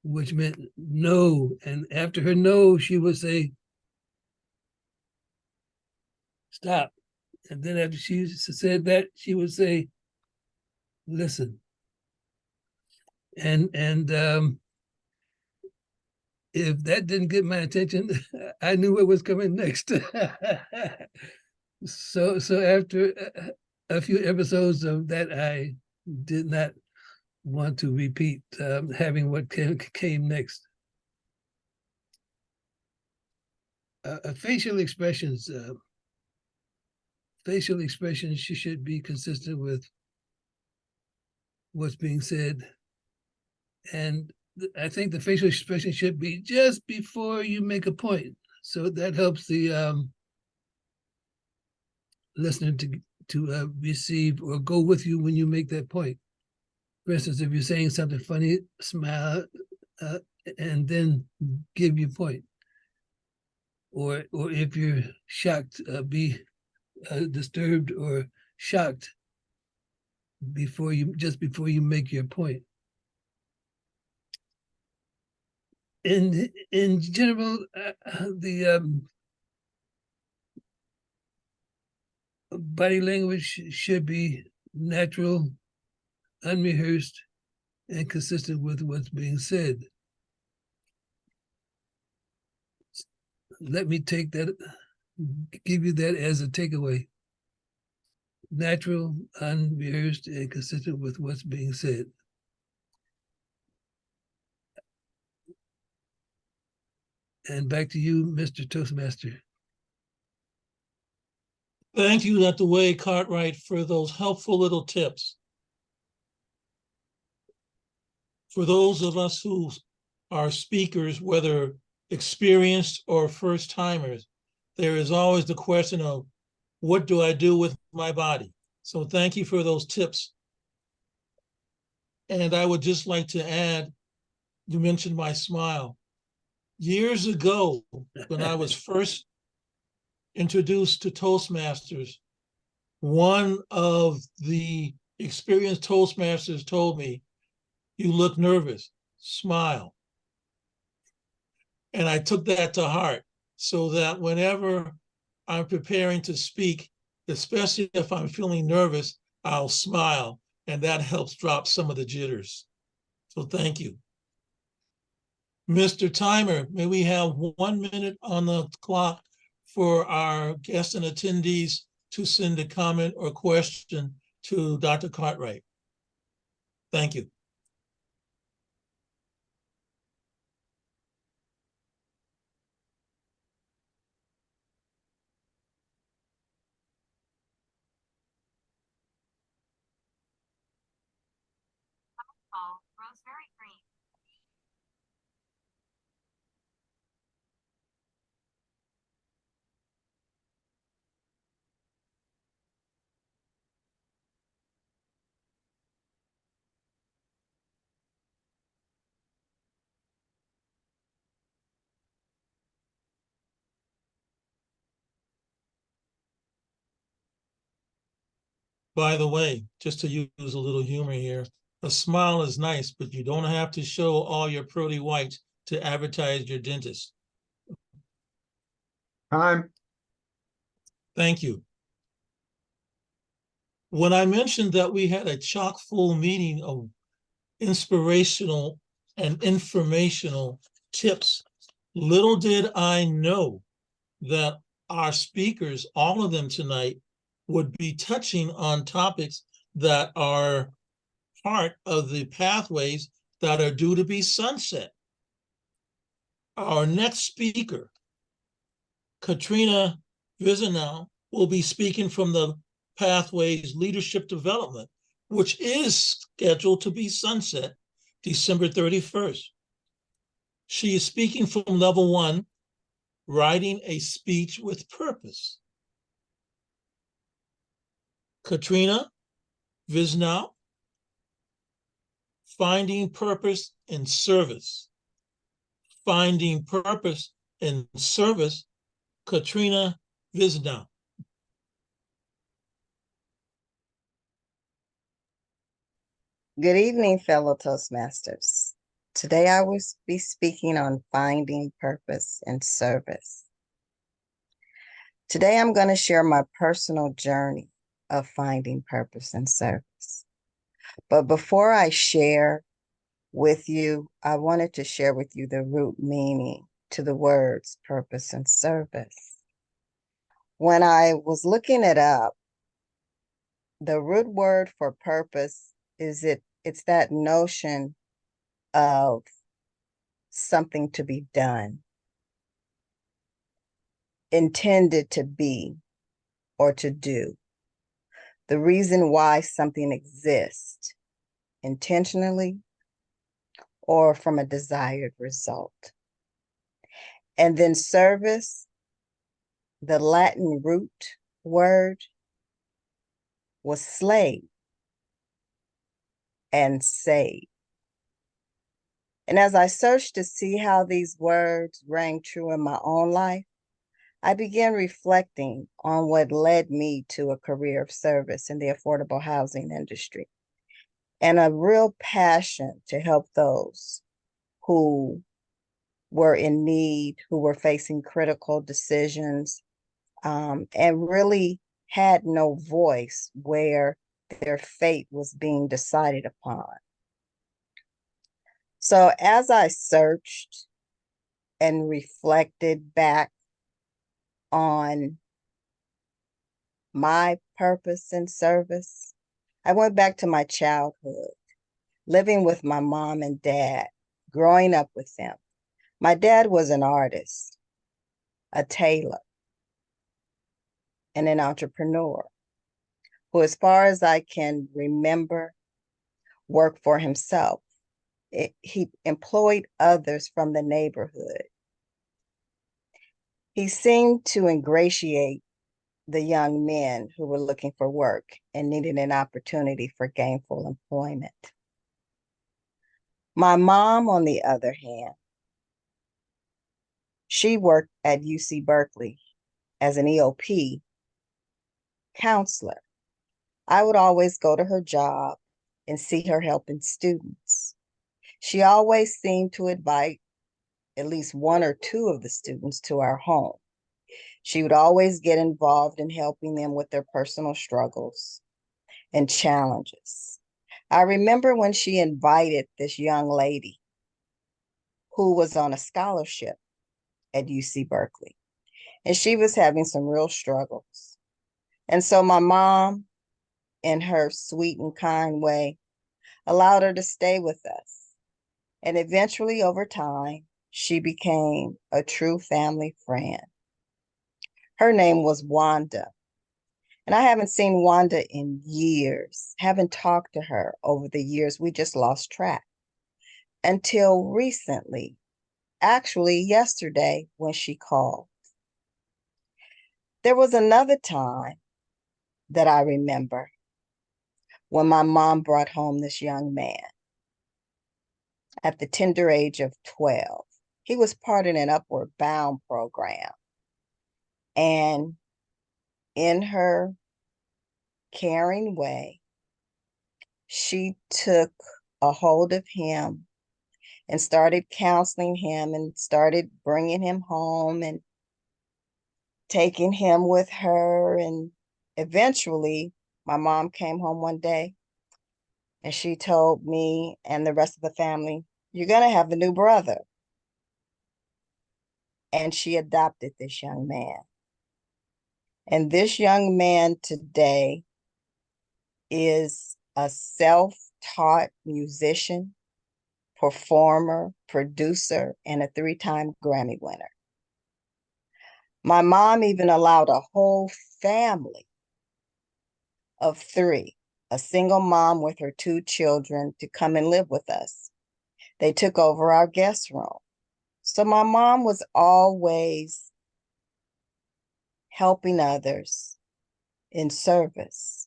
which meant no. And after her no, she would say, stop. And then after she said that, she would say, listen. And if that didn't get my attention, I knew what was coming next. So after a few episodes of that, I did not want to repeat having what came next. Facial expressions should be consistent with what's being said. And I think the facial expression should be just before you make a point. So that helps the listener to receive or go with you when you make that point. For instance, if you're saying something funny, smile, and then give your point. Or if you're shocked, be disturbed or shocked before you make your point. In general, the body language should be natural, unrehearsed, and consistent with what's being said. Let me take that, give you that as a takeaway. Natural, unrehearsed, and consistent with what's being said. And back to you, Mr. Toastmaster. Thank you, Dr. Wade Cartwright, for those helpful little tips. For those of us who are speakers, whether experienced or first timers, there is always the question of what do I do with my body? So thank you for those tips. And I would just like to add, you mentioned my smile. Years ago, when I was first introduced to Toastmasters, one of the experienced Toastmasters told me, you look nervous, smile. And I took that to heart so that whenever I'm preparing to speak, especially if I'm feeling nervous, I'll smile, and that helps drop some of the jitters. So thank you. Mr. Timer, may we have 1 minute on the clock for our guests and attendees to send a comment or question to Dr. Cartwright? Thank you. Rosemary Green. By the way, just to use a little humor here, A smile is nice, but you don't have to show all your pearly whites to advertise your dentist. Time. Thank you. When I mentioned that we had a chock full meeting of inspirational and informational tips, little did I know that our speakers, all of them tonight, would be touching on topics that are part of the pathways that are due to be sunset. Our next speaker, Katrina Vizinau, will be speaking from the Pathways Leadership Development, which is scheduled to be sunset December 31st. She is speaking from level 1, writing a speech with purpose. Katrina Vizinau, finding purpose in service. Finding purpose in service, Katrina Vizinau. Good evening, fellow Toastmasters. Today I will be speaking on finding purpose in service. Today I'm going to share my personal journey of finding purpose in service. But before I share with you, I wanted to share with you the root meaning to the words purpose and service. When I was looking it up, the root word for purpose is it's that notion of something to be done, intended to be or to do. The reason why something exists, intentionally or from a desired result. And then service, the Latin root word was slave and save. And as I searched to see how these words rang true in my own life, I began reflecting on what led me to a career of service in the affordable housing industry and a real passion to help those who were in need, who were facing critical decisions, and really had no voice where their fate was being decided upon. So as I searched and reflected back on my purpose in service, I went back to my childhood, living with my mom and dad, growing up with them. My dad was an artist, a tailor, and an entrepreneur who, as far as I can remember, worked for himself. He employed others from the neighborhood. He seemed to ingratiate the young men who were looking for work and needed an opportunity for gainful employment. My mom, on the other hand, she worked at UC Berkeley as an EOP counselor. I would always go to her job and see her helping students. She always seemed to invite at least one or two of the students to our home. She would always get involved in helping them with their personal struggles and challenges. I remember when she invited this young lady who was on a scholarship at UC Berkeley, and she was having some real struggles. And so my mom, in her sweet and kind way, allowed her to stay with us. And eventually, over time, she became a true family friend. Her name was Wanda. And I haven't seen Wanda in years, haven't talked to her over the years. We just lost track until recently, actually yesterday when she called. There was another time that I remember when my mom brought home this young man at the tender age of 12. He was part in an Upward Bound program. And in her caring way, she took a hold of him and started counseling him and started bringing him home and taking him with her. And eventually, my mom came home one day and she told me and the rest of the family, "You're going to have a new brother." And she adopted this young man. And this young man today is a self-taught musician, performer, producer, and a 3-time Grammy winner. My mom even allowed a whole family of 3, a single mom with her 2 children, to come and live with us. They took over our guest room. So my mom was always helping others in service.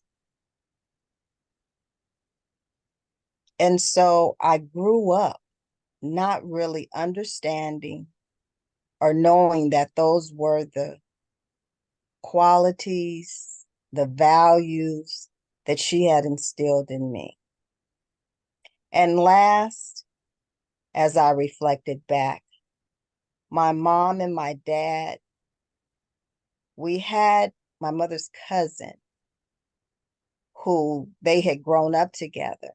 And so I grew up not really understanding or knowing that those were the qualities, the values that she had instilled in me. And last, as I reflected back, my mom and my dad, we had my mother's cousin who they had grown up together.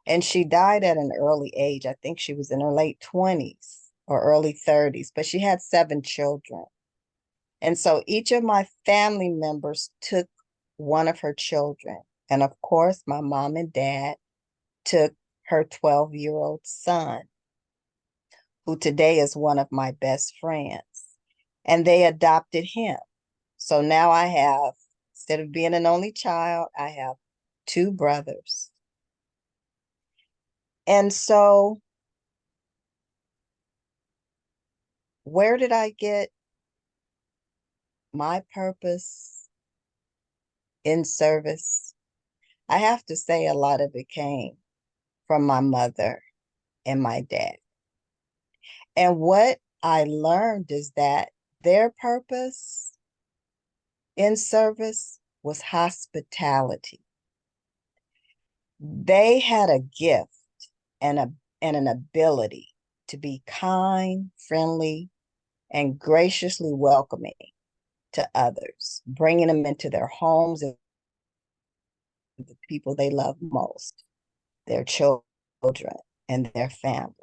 And she died at an early age. I think she was in her late 20s or early 30s, but she had 7 children. And so each of my family members took one of her children. And of course, my mom and dad took her 12-year-old son, who today is one of my best friends. And they adopted him. So now I have, instead of being an only child, I have 2 brothers. And so where did I get my purpose in service? I have to say a lot of it came from my mother and my dad. And what I learned is that their purpose in service was hospitality. They had a gift and an ability to be kind, friendly, and graciously welcoming to others, bringing them into their homes and the people they love most, their children and their family.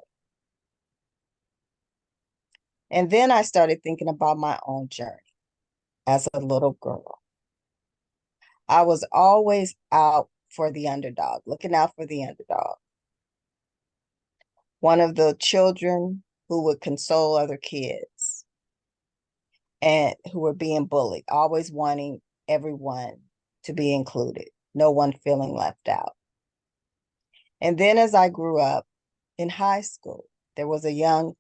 And then I started thinking about my own journey as a little girl. I was always out for the underdog, looking out for the underdog. One of the children who would console other kids and who were being bullied, always wanting everyone to be included, no one feeling left out. And then as I grew up in high school, there was a young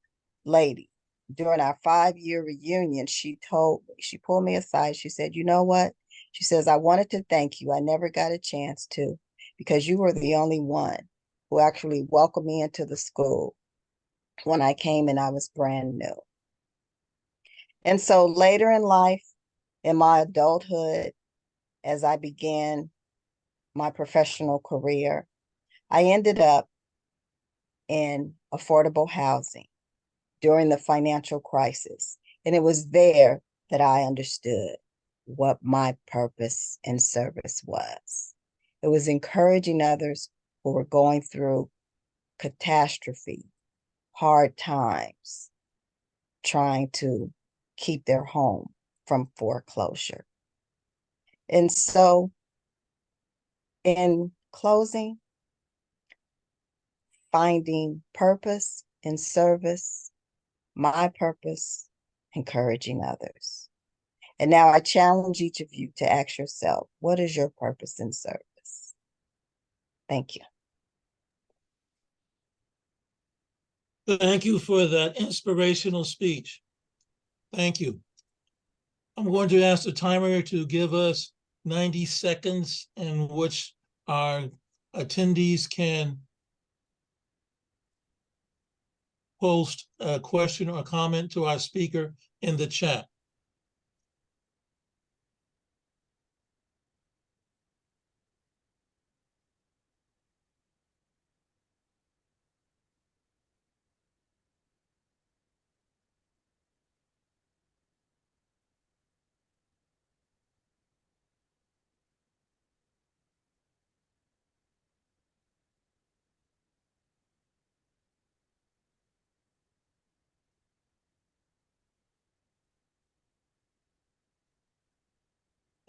lady. During our 5-year reunion, she told me, she pulled me aside. She said, "You know what?" She says, "I wanted to thank you. I never got a chance to, because you were the only one who actually welcomed me into the school when I came and I was brand new." And so later in life, in my adulthood, as I began my professional career, I ended up in affordable housing during the financial crisis. And it was there that I understood what my purpose and service was. It was encouraging others who were going through catastrophe, hard times, trying to keep their home from foreclosure. And so, in closing, finding purpose in service, my purpose, encouraging others. And now I challenge each of you to ask yourself, what is your purpose in service? Thank you. Thank you for that inspirational speech. Thank you. I'm going to ask the timer to give us 90 seconds in which our attendees can post a question or comment to our speaker in the chat.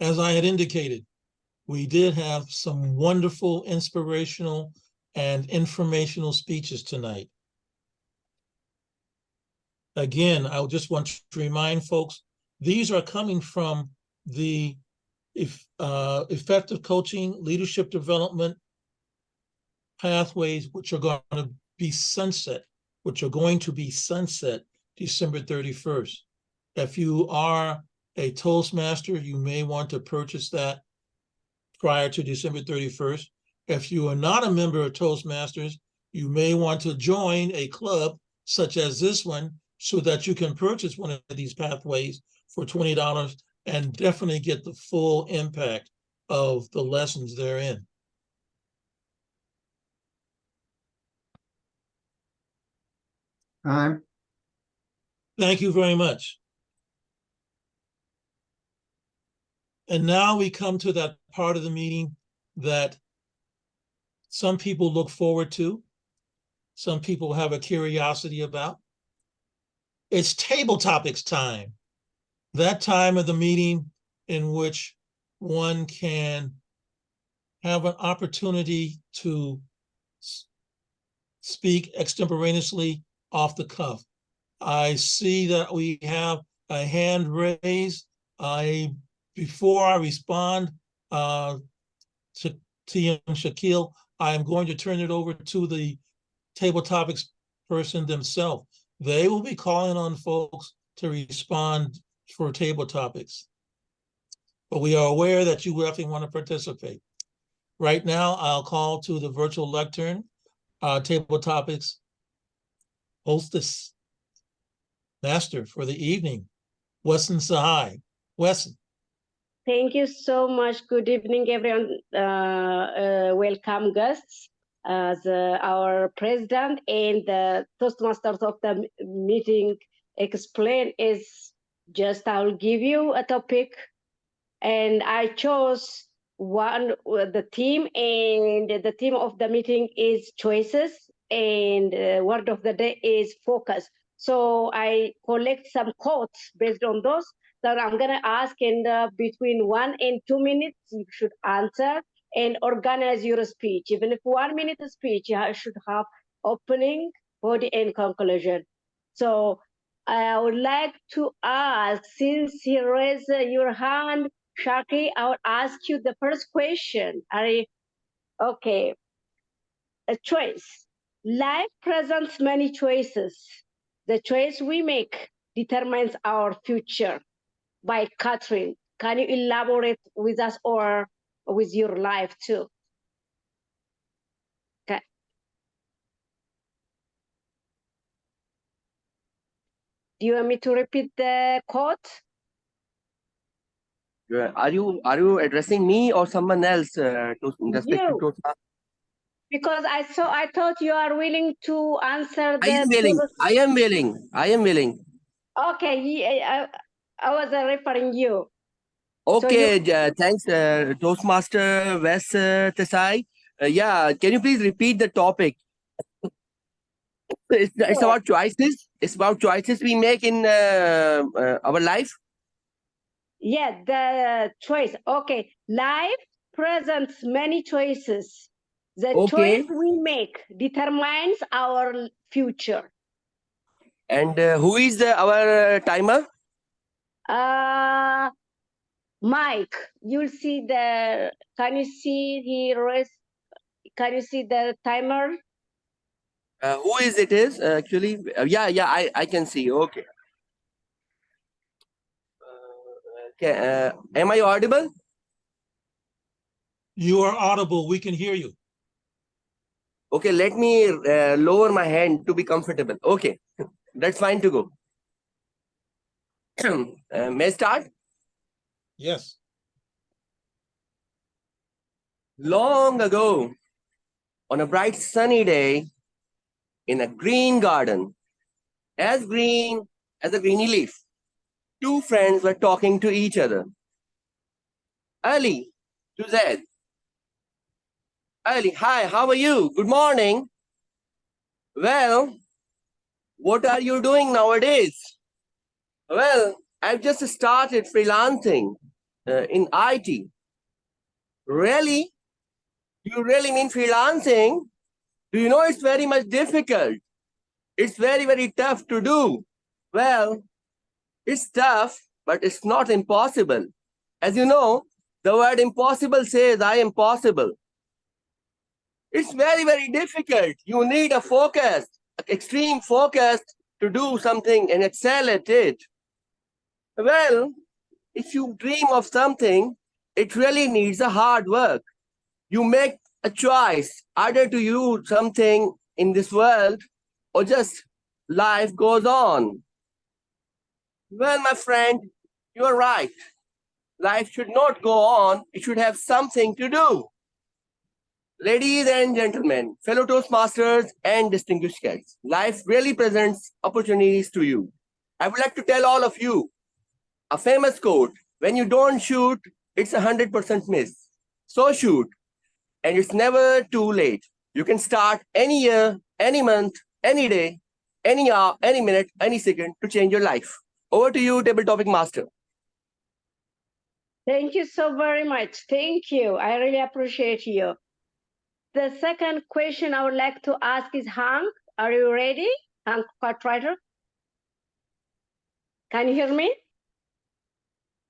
as I had indicated, we did have some wonderful, inspirational, and informational speeches tonight. Again, I just want to remind folks, these are coming from the effective coaching, leadership development pathways, which are going to be sunset December 31st. If you are a Toastmaster, you may want to purchase that prior to December 31st. If you are not a member of Toastmasters, you may want to join a club such as this one so that you can purchase one of these pathways for $20 and definitely get the full impact of the lessons therein. Time. Thank you very much. And now we come to that part of the meeting that some people look forward to, some people have a curiosity about. It's table topics time. That time of the meeting in which one can have an opportunity to speak extemporaneously off the cuff. I see that we have a hand raised. Before I respond to Shakil, I am going to turn it over to the table topics person themselves. They will be calling on folks to respond for table topics. But we are aware that you definitely want to participate. Right now, I'll call to the virtual lectern, table topics hostess, master for the evening, Wesson Sahai. Wesson. Thank you so much. Good evening, everyone. Welcome guests. As our president and the Toastmasters of the meeting explain is just I'll give you a topic, and I chose one the theme, and the theme of the meeting is choices, and word of the day is focus. So I collect some quotes based on those that I'm gonna ask, and between 1 and 2 minutes you should answer and organize your speech. Even if 1 minute speech, you should have opening, body, and conclusion. So I would like to ask, since you raised your hand, Shaki, I would ask you the first question. Okay? A choice. Life presents many choices. The choice we make determines our future. By Catherine. Can you elaborate with us or with your life too? Okay. Do you want me to repeat the quote? Are you addressing me or someone else to respect to Toastmasters? Because I thought you are willing to answer the. I am willing. Okay, I was referring you. Okay, so thanks, Toastmaster Wes Tesai. Yeah, can you please repeat the topic? It's about choices. It's about choices we make in our life. Yeah, the choice. Okay, life presents many choices. The choice we make determines our future. And who is our timer? Mike. You'll see the. Can you see Can you see the timer? Who is it? Is actually? Yeah. I can see. Okay. Okay. Am I audible? You are audible. We can hear you. Okay, let me lower my hand to be comfortable. Okay, that's fine to go. May I start? Yes. Long ago, on a bright sunny day, in a green garden, as green as a greeny leaf, two friends were talking to each other. Ali to Zed. Ali, hi, how are you? Good morning. Well, what are you doing nowadays? Well, I've just started freelancing. in IT. Really? You really mean freelancing? Do you know it's very much difficult? It's very, very tough to do. Well, it's tough, but it's not impossible. As you know, the word impossible says I am possible. It's very, very difficult. You need a focus, extreme focus to do something and excel at it. Well, if you dream of something, it really needs a hard work. You make a choice either to use something in this world or just life goes on. Well, my friend, you're right. Life should not go on, it should have something to do. Ladies and gentlemen, fellow Toastmasters and distinguished guests, life really presents opportunities to you. I would like to tell all of you a famous quote: when you don't shoot, it's 100% miss. So shoot, and it's never too late. You can start any year, any month, any day, any hour, any minute, any second to change your life. Over to you, Table Topic Master. Thank you so very much. Thank you. I really appreciate you. The second question I would like to ask is Hank. Are you ready? Hank Cartwright? Can you hear me?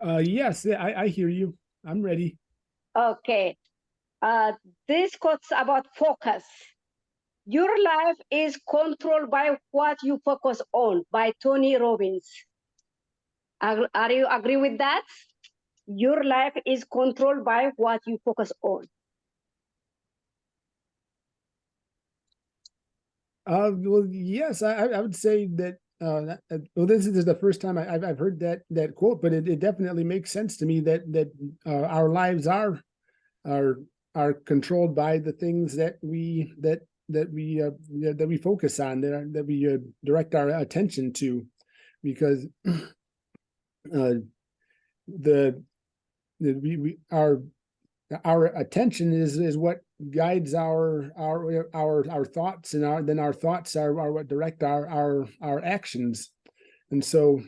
Yes, I hear you. I'm ready. Okay. This quote's about focus. Your life is controlled by what you focus on, by Tony Robbins. Are you agree with that? Your life is controlled by what you focus on. Well, yes, I would say that. Well, this is the first time I've heard that quote, but it definitely makes sense to me that our lives are controlled by the things that we focus on, that we direct our attention to, because our attention is what guides our thoughts, and then our thoughts are what direct our actions. And so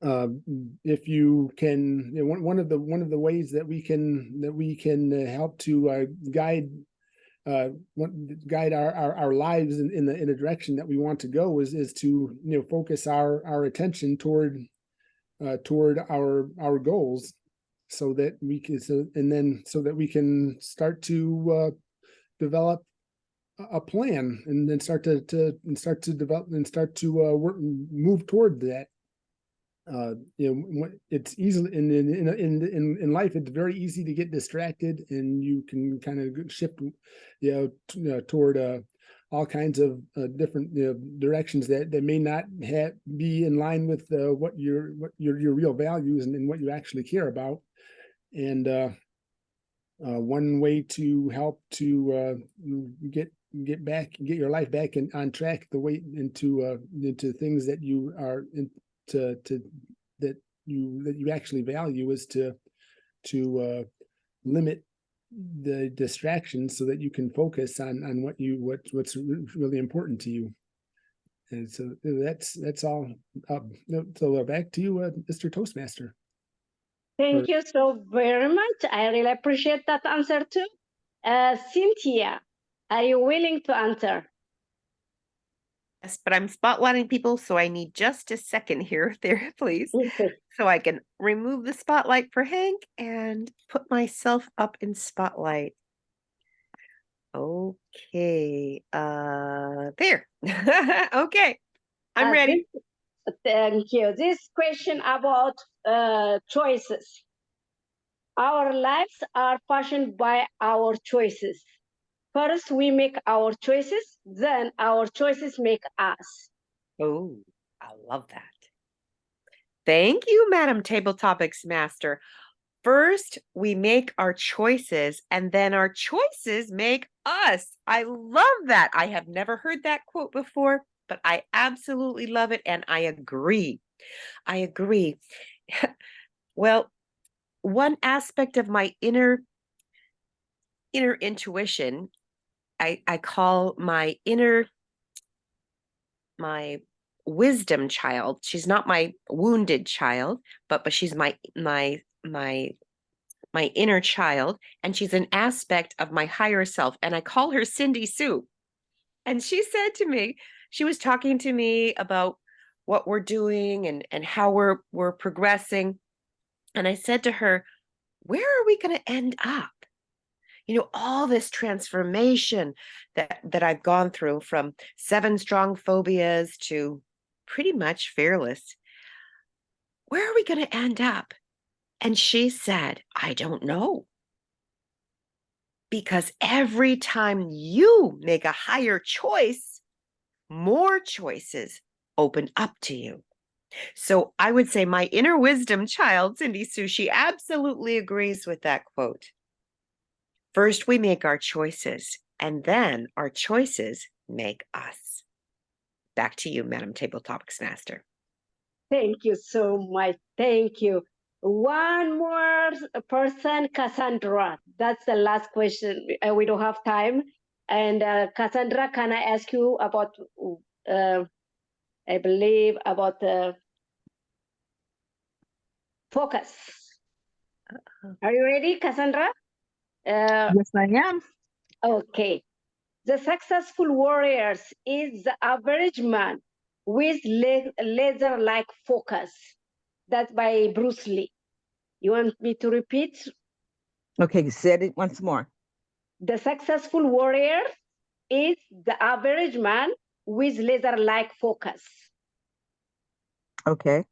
if you can, one of the ways that we can help to guide our lives in the direction that we want to go is to focus our attention toward our goals, so that we can so that we can start to develop a plan, and then start to develop and start to move toward that. It's easily in life, it's very easy to get distracted, and you can kind of shift toward all kinds of different directions that may not be in line with what your real values and what you actually care about. And one way to help to get your life back on track, the way into things that you are that you actually value, is to limit the distractions, so that you can focus on what's really important to you. And so that's all. So back to you, Mr. Toastmaster. Thank you so very much. I really appreciate that answer too. Cynthia, are you willing to answer? Yes, but I'm spotlighting people, so I need just a second here, there, please. So I can remove the spotlight for Hank and put myself up in spotlight. Okay, there. Okay, I'm ready. Thank you. This question about choices. Our lives are fashioned by our choices. First, we make our choices, then our choices make us. Oh, I love that. Thank you, Madam Table Topics Master. First, we make our choices, and then our choices make us. I love that. I have never heard that quote before, but I absolutely love it, and I agree. I agree. Well, one aspect of my inner intuition, I call my wisdom child. She's not my wounded child, but she's my my inner child, and she's an aspect of my higher self, and I call her Cindy Sue. And she said to me, she was talking to me about what we're doing and how we're progressing. And I said to her, where are we going to end up? You know, all this transformation that I've gone through, from 7 strong phobias to pretty much fearless. Where are we going to end up? And she said, I don't know. Because every time you make a higher choice, more choices open up to you. So I would say my inner wisdom child, Cindy Sue, she absolutely agrees with that quote. First, we make our choices, and then our choices make us. Back to you, Madam Table Topics Master. Thank you so much. Thank you. One more person, Cassandra. That's the last question. We don't have time. And Cassandra, can I ask you about, I believe, about focus? Are you ready, Cassandra? Yes, I am. Okay. The successful warriors is the average man with laser-like focus. That's by Bruce Lee. You want me to repeat? Okay, said it once more. The successful warrior is the average man with laser-like focus. Okay.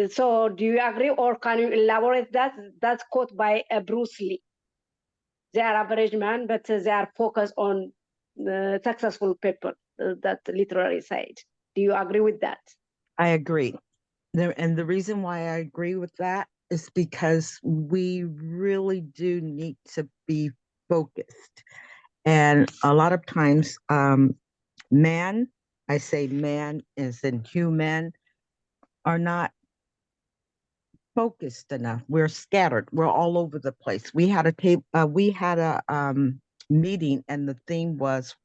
So do you agree, or can you elaborate that? That's quote by Bruce Lee. They are average man, but they are focused on the successful people, that literary side. Do you agree with that? I agree. And the reason why I agree with that is because we really do need to be focused. And a lot of times, man, I say man as in human, are not focused enough. We're scattered. We're all over the place. We had a meeting, and the theme was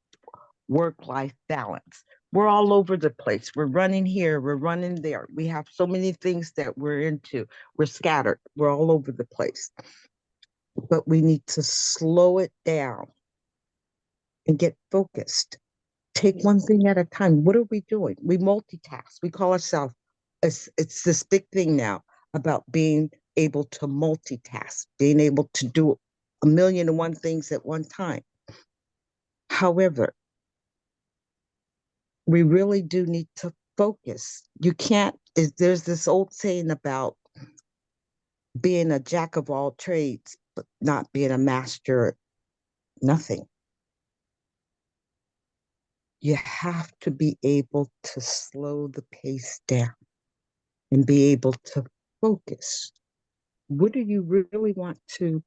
work-life balance. We're all over the place. We're running here, we're running there. We have so many things that we're into. We're scattered. We're all over the place. But we need to slow it down and get focused. Take one thing at a time. What are we doing? We multitask. We call ourselves, it's this big thing now about being able to multitask, being able to do 1,000,001 things at one time. However, we really do need to focus. You can't, there's this old saying about being a jack of all trades, but not being a master at nothing. You have to be able to slow the pace down and be able to focus. What do you really want to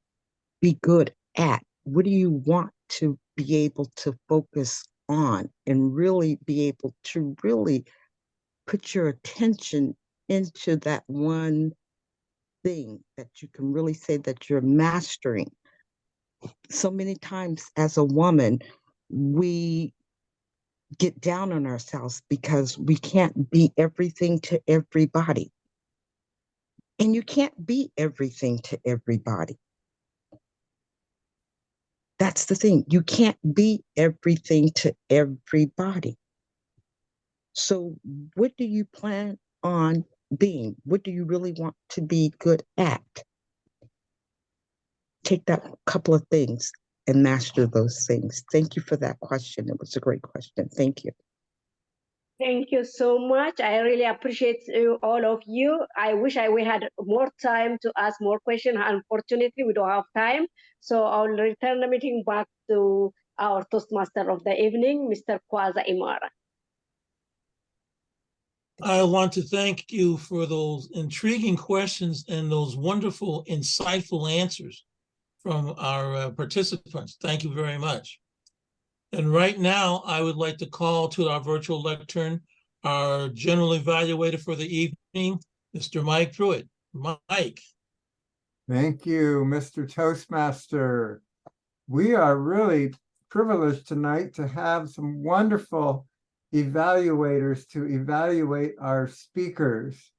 be good at? What do you want to be able to focus on and really be able to really put your attention into that one thing that you can really say that you're mastering? So many times as a woman, we get down on ourselves because we can't be everything to everybody. And you can't be everything to everybody. That's the thing. You can't be everything to everybody. So what do you plan on being? What do you really want to be good at? Take that couple of things and master those things. Thank you for that question. It was a great question. Thank you. Thank you so much. I really appreciate all of you. I wish we had more time to ask more questions. Unfortunately, we don't have time. So I'll return the meeting back to our Toastmaster of the evening, Mr. Kuwaja-Imara. I want to thank you for those intriguing questions and those wonderful, insightful answers from our participants. Thank you very much. And right now, I would like to call to our virtual lectern our general evaluator for the evening, Mr. Mike Pruitt. Mike. Thank you, Mr. Toastmaster. We are really privileged tonight to have some wonderful evaluators to evaluate our speakers.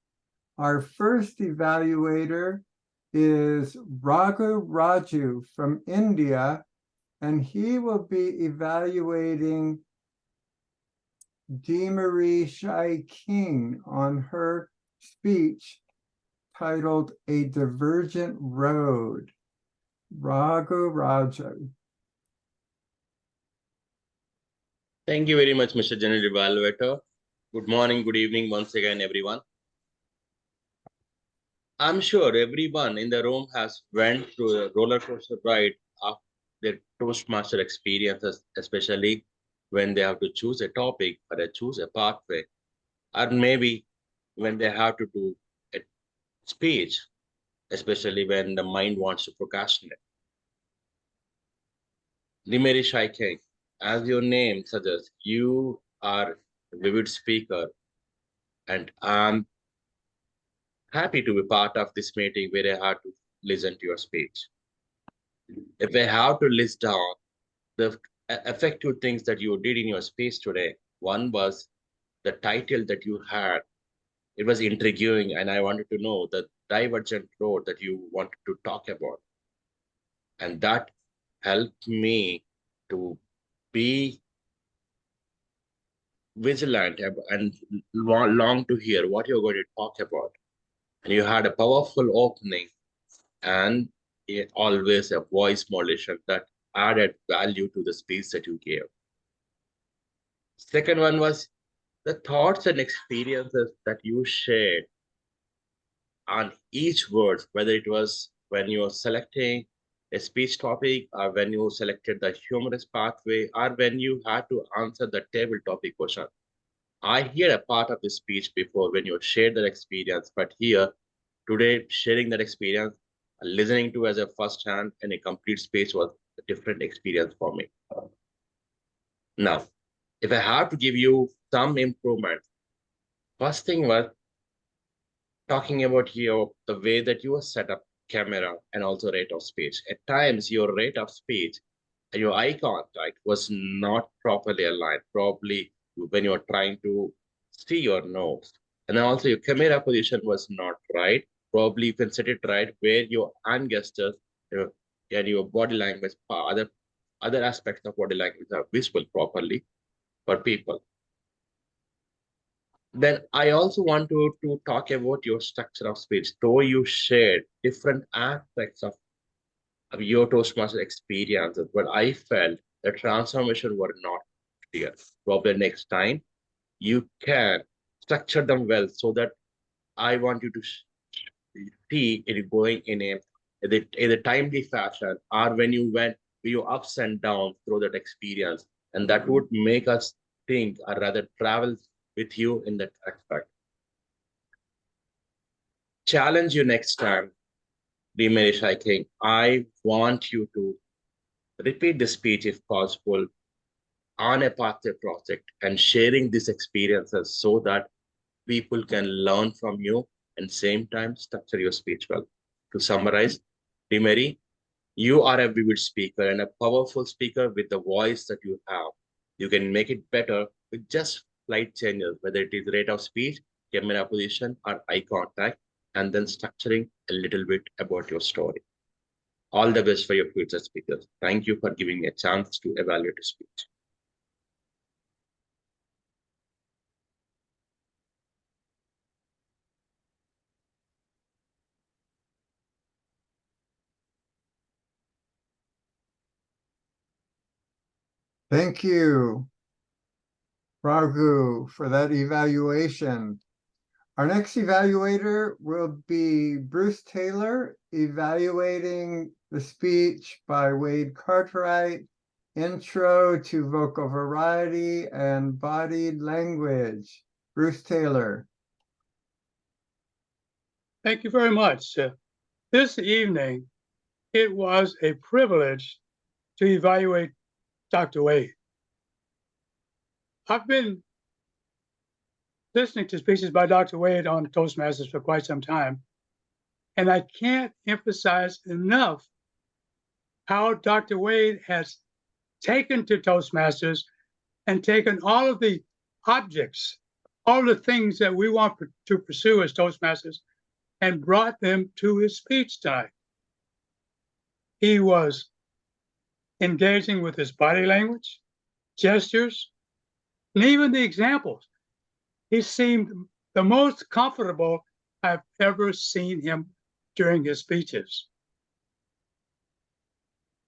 Our first evaluator is Raghu Raju from India, and he will be evaluating Dee Marie Shai King on her speech titled A Divergent Road. Raghu Raju. Thank you very much, Mr. General Evaluator. Good morning, good evening once again, everyone. I'm sure everyone in the room has went through a roller coaster ride of their Toastmaster experiences, especially when they have to choose a topic or they choose a pathway, or maybe when they have to do a speech, especially when the mind wants to procrastinate. Nimeri Shai King, as your name suggests, you are a vivid speaker, and I'm happy to be part of this meeting where I had to listen to your speech. If I have to list down the effective things that you did in your speech today, one was the title that you had. It was intriguing, and I wanted to know the divergent road that you wanted to talk about. And that helped me to be vigilant and long to hear what you're going to talk about. And you had a powerful opening and always a voice modulation that added value to the speech that you gave. Second one was the thoughts and experiences that you shared on each word, whether it was when you were selecting a speech topic or when you selected the humorous pathway or when you had to answer the table topic question. I hear a part of the speech before when you shared that experience, but here today sharing that experience, listening to as a first hand and a complete speech was a different experience for me. Now, if I have to give you some improvements, first thing was talking about the way that you set up camera and also rate of speech. At times, your rate of speech and your eye contact was not properly aligned, probably when you're trying to see your nose. And then also your camera position was not right. Probably you can set it right where your hand gestures and your body language, other aspects of body language are visible properly for people. Then I also want to talk about your structure of speech. Though you shared different aspects of your Toastmaster experiences, but I felt the transformation were not clear. Probably next time you can structure them well so that I want you to see it going in a timely fashion, or when you went your ups and downs through that experience, and that would make us think or rather travel with you in that aspect. Challenge you next time, Dimerish, I think. I want you to repeat the speech if possible on a pathway project and sharing these experiences so that people can learn from you and same time structure your speech well. To summarize, Dimeri, you are a vivid speaker and a powerful speaker with the voice that you have. You can make it better with just slight changes, whether it is rate of speech, camera position, or eye contact, and then structuring a little bit about your story. All the best for your future speakers. Thank you for giving me a chance to evaluate a speech. Thank you, Raghu, for that evaluation. Our next evaluator will be Bruce Taylor, evaluating the speech by Wade Cartwright, Intro to Vocal Variety and Bodied Language. Bruce Taylor. Thank you very much. This evening, it was a privilege to evaluate Dr. Wade. I've been listening to speeches by Dr. Wade on Toastmasters for quite some time, and I can't emphasize enough how Dr. Wade has taken to Toastmasters and taken all of the objects, all the things that we want to pursue as Toastmasters, and brought them to his speech tonight. He was engaging with his body language, gestures, and even the examples. He seemed the most comfortable I've ever seen him during his speeches.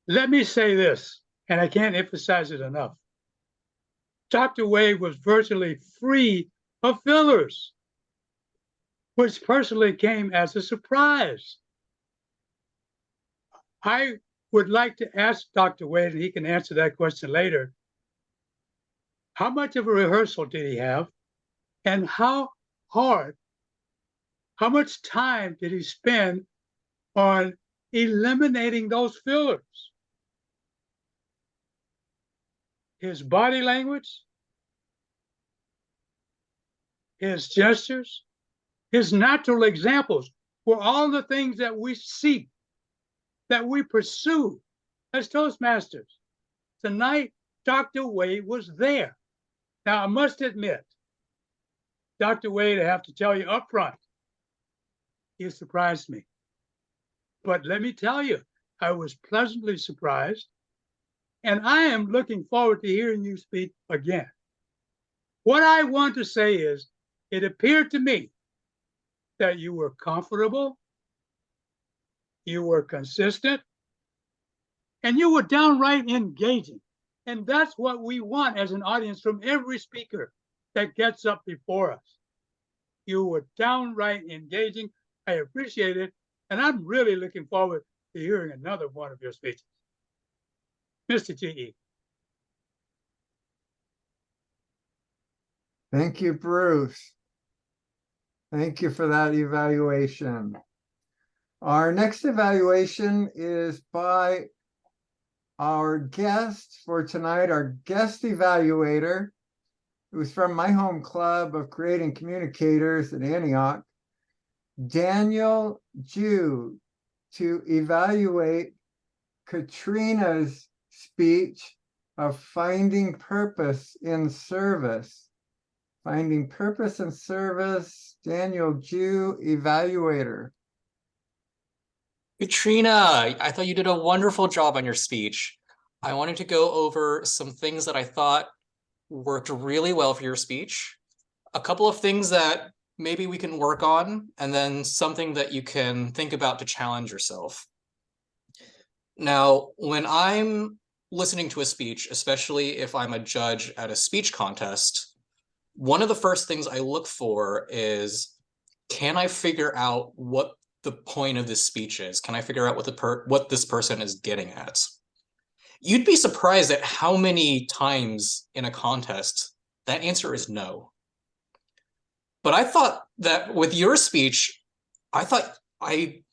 Let me say this, and I can't emphasize it enough. Dr. Wade was virtually free of fillers, which personally came as a surprise. I would like to ask Dr. Wade, and he can answer that question later, how much of a rehearsal did he have? And how much time did he spend on eliminating those fillers? His body language, his gestures, his natural examples were all the things that we seek, that we pursue as Toastmasters. Tonight, Dr. Wade was there. Now, I must admit, Dr. Wade, I have to tell you up front, he surprised me. But let me tell you, I was pleasantly surprised, and I am looking forward to hearing you speak again. What I want to say is, it appeared to me that you were comfortable, you were consistent, and you were downright engaging. And that's what we want as an audience from every speaker that gets up before us. You were downright engaging. I appreciate it. And I'm really looking forward to hearing another one of your speeches. Mr. G.E. Thank you, Bruce. Thank you for that evaluation. Our next evaluation is by our guest for tonight, our guest evaluator, who's from my home club of creating communicators in Antioch, Daniel Jew, to evaluate Katrina's speech of finding purpose in service. Finding purpose in service, Daniel Jew, evaluator. Katrina, I thought you did a wonderful job on your speech. I wanted to go over some things that I thought worked really well for your speech, a couple of things that maybe we can work on, and then something that you can think about to challenge yourself. Now, when I'm listening to a speech, especially if I'm a judge at a speech contest, one of the first things I look for is, can I figure out what the point of this speech is? Can I figure out what this person is getting at? You'd be surprised at how many times in a contest that answer is no. But I thought that with your speech, I thought it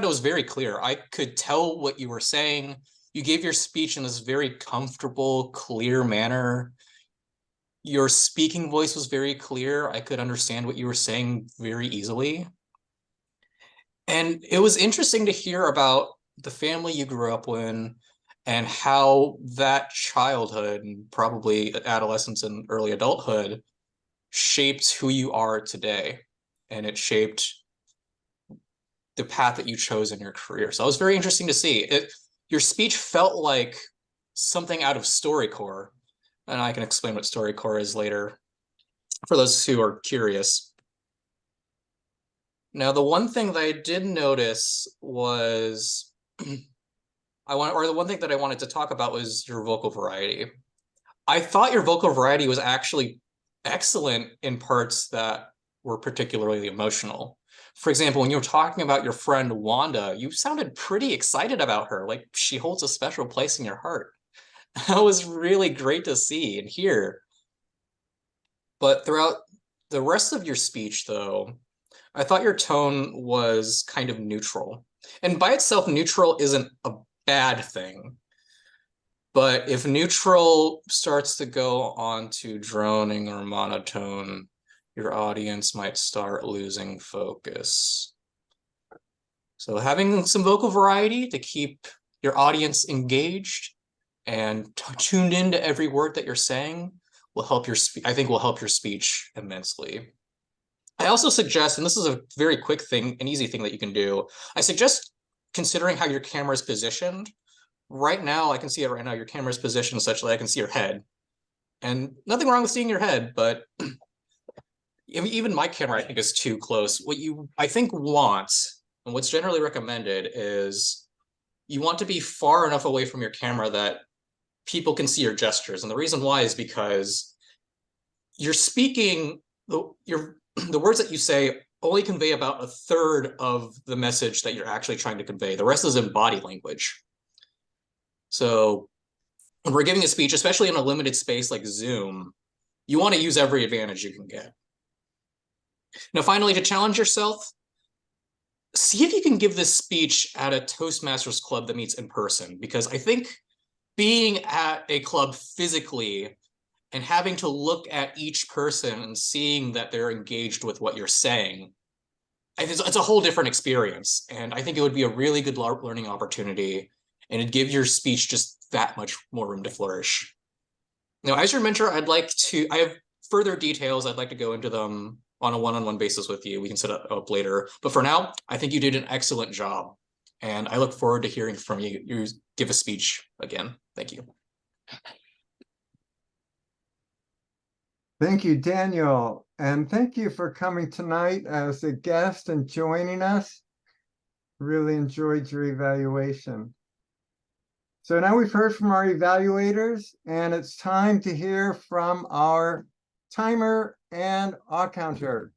was very clear. I could tell what you were saying. You gave your speech in this very comfortable, clear manner. Your speaking voice was very clear. I could understand what you were saying very easily. And it was interesting to hear about the family you grew up in and how that childhood and probably adolescence and early adulthood shaped who you are today. And it shaped the path that you chose in your career. So it was very interesting to see. Your speech felt like something out of StoryCorps. And I can explain what StoryCorps is later for those who are curious. Now, the one thing that I did notice was, the one thing that I wanted to talk about was your vocal variety. I thought your vocal variety was actually excellent in parts that were particularly emotional. For example, when you were talking about your friend Wanda, you sounded pretty excited about her, like she holds a special place in your heart. That was really great to see and hear. But throughout the rest of your speech, though, I thought your tone was kind of neutral. And by itself, neutral isn't a bad thing. But if neutral starts to go on to droning or monotone, your audience might start losing focus. So having some vocal variety to keep your audience engaged and tuned into every word that you're saying will help your speech immensely. I also suggest, and this is a very quick thing, an easy thing that you can do. I suggest considering how your camera is positioned. Right now, I can see it right now. Your camera is positioned such that I can see your head. And nothing wrong with seeing your head, but even my camera, I think, is too close. What you, I think, want, and what's generally recommended is you want to be far enough away from your camera that people can see your gestures. And the reason why is because you're speaking, the words that you say only convey about a third of the message that you're actually trying to convey. The rest is in body language. So when we're giving a speech, especially in a limited space like Zoom, you want to use every advantage you can get. Now, finally, to challenge yourself, see if you can give this speech at a Toastmasters club that meets in person, because I think being at a club physically and having to look at each person and seeing that they're engaged with what you're saying, it's a whole different experience. And I think it would be a really good learning opportunity, and it'd give your speech just that much more room to flourish. Now, as your mentor, I have further details. I'd like to go into them on a one-on-one basis with you. We can set up later. But for now, I think you did an excellent job. And I look forward to hearing from you. You give a speech again. Thank you. Thank you, Daniel. And thank you for coming tonight as a guest and joining us. Really enjoyed your evaluation. So now we've heard from our evaluators, and it's time to hear from our timer and awe counter.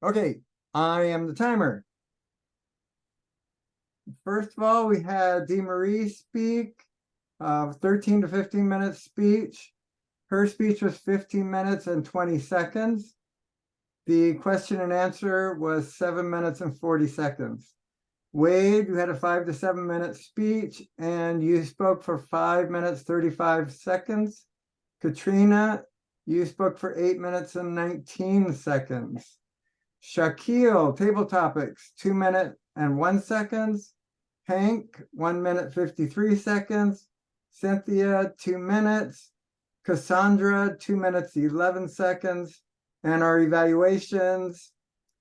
Okay, I am the timer. First of all, we had DeMarie speak, 13 to 15 minute speech. Her speech was 15 minutes and 20 seconds. The question and answer was 7 minutes and 40 seconds. Wade, you had a 5 to 7 minute speech and you spoke for 5 minutes, 35 seconds. Katrina, you spoke for 8 minutes and 19 seconds. Shakil, table topics, 2 minutes and 1 second. Hank, 1 minute, 53 seconds. Cynthia, 2 minutes. Cassandra, 2 minutes, 11 seconds. And our evaluations,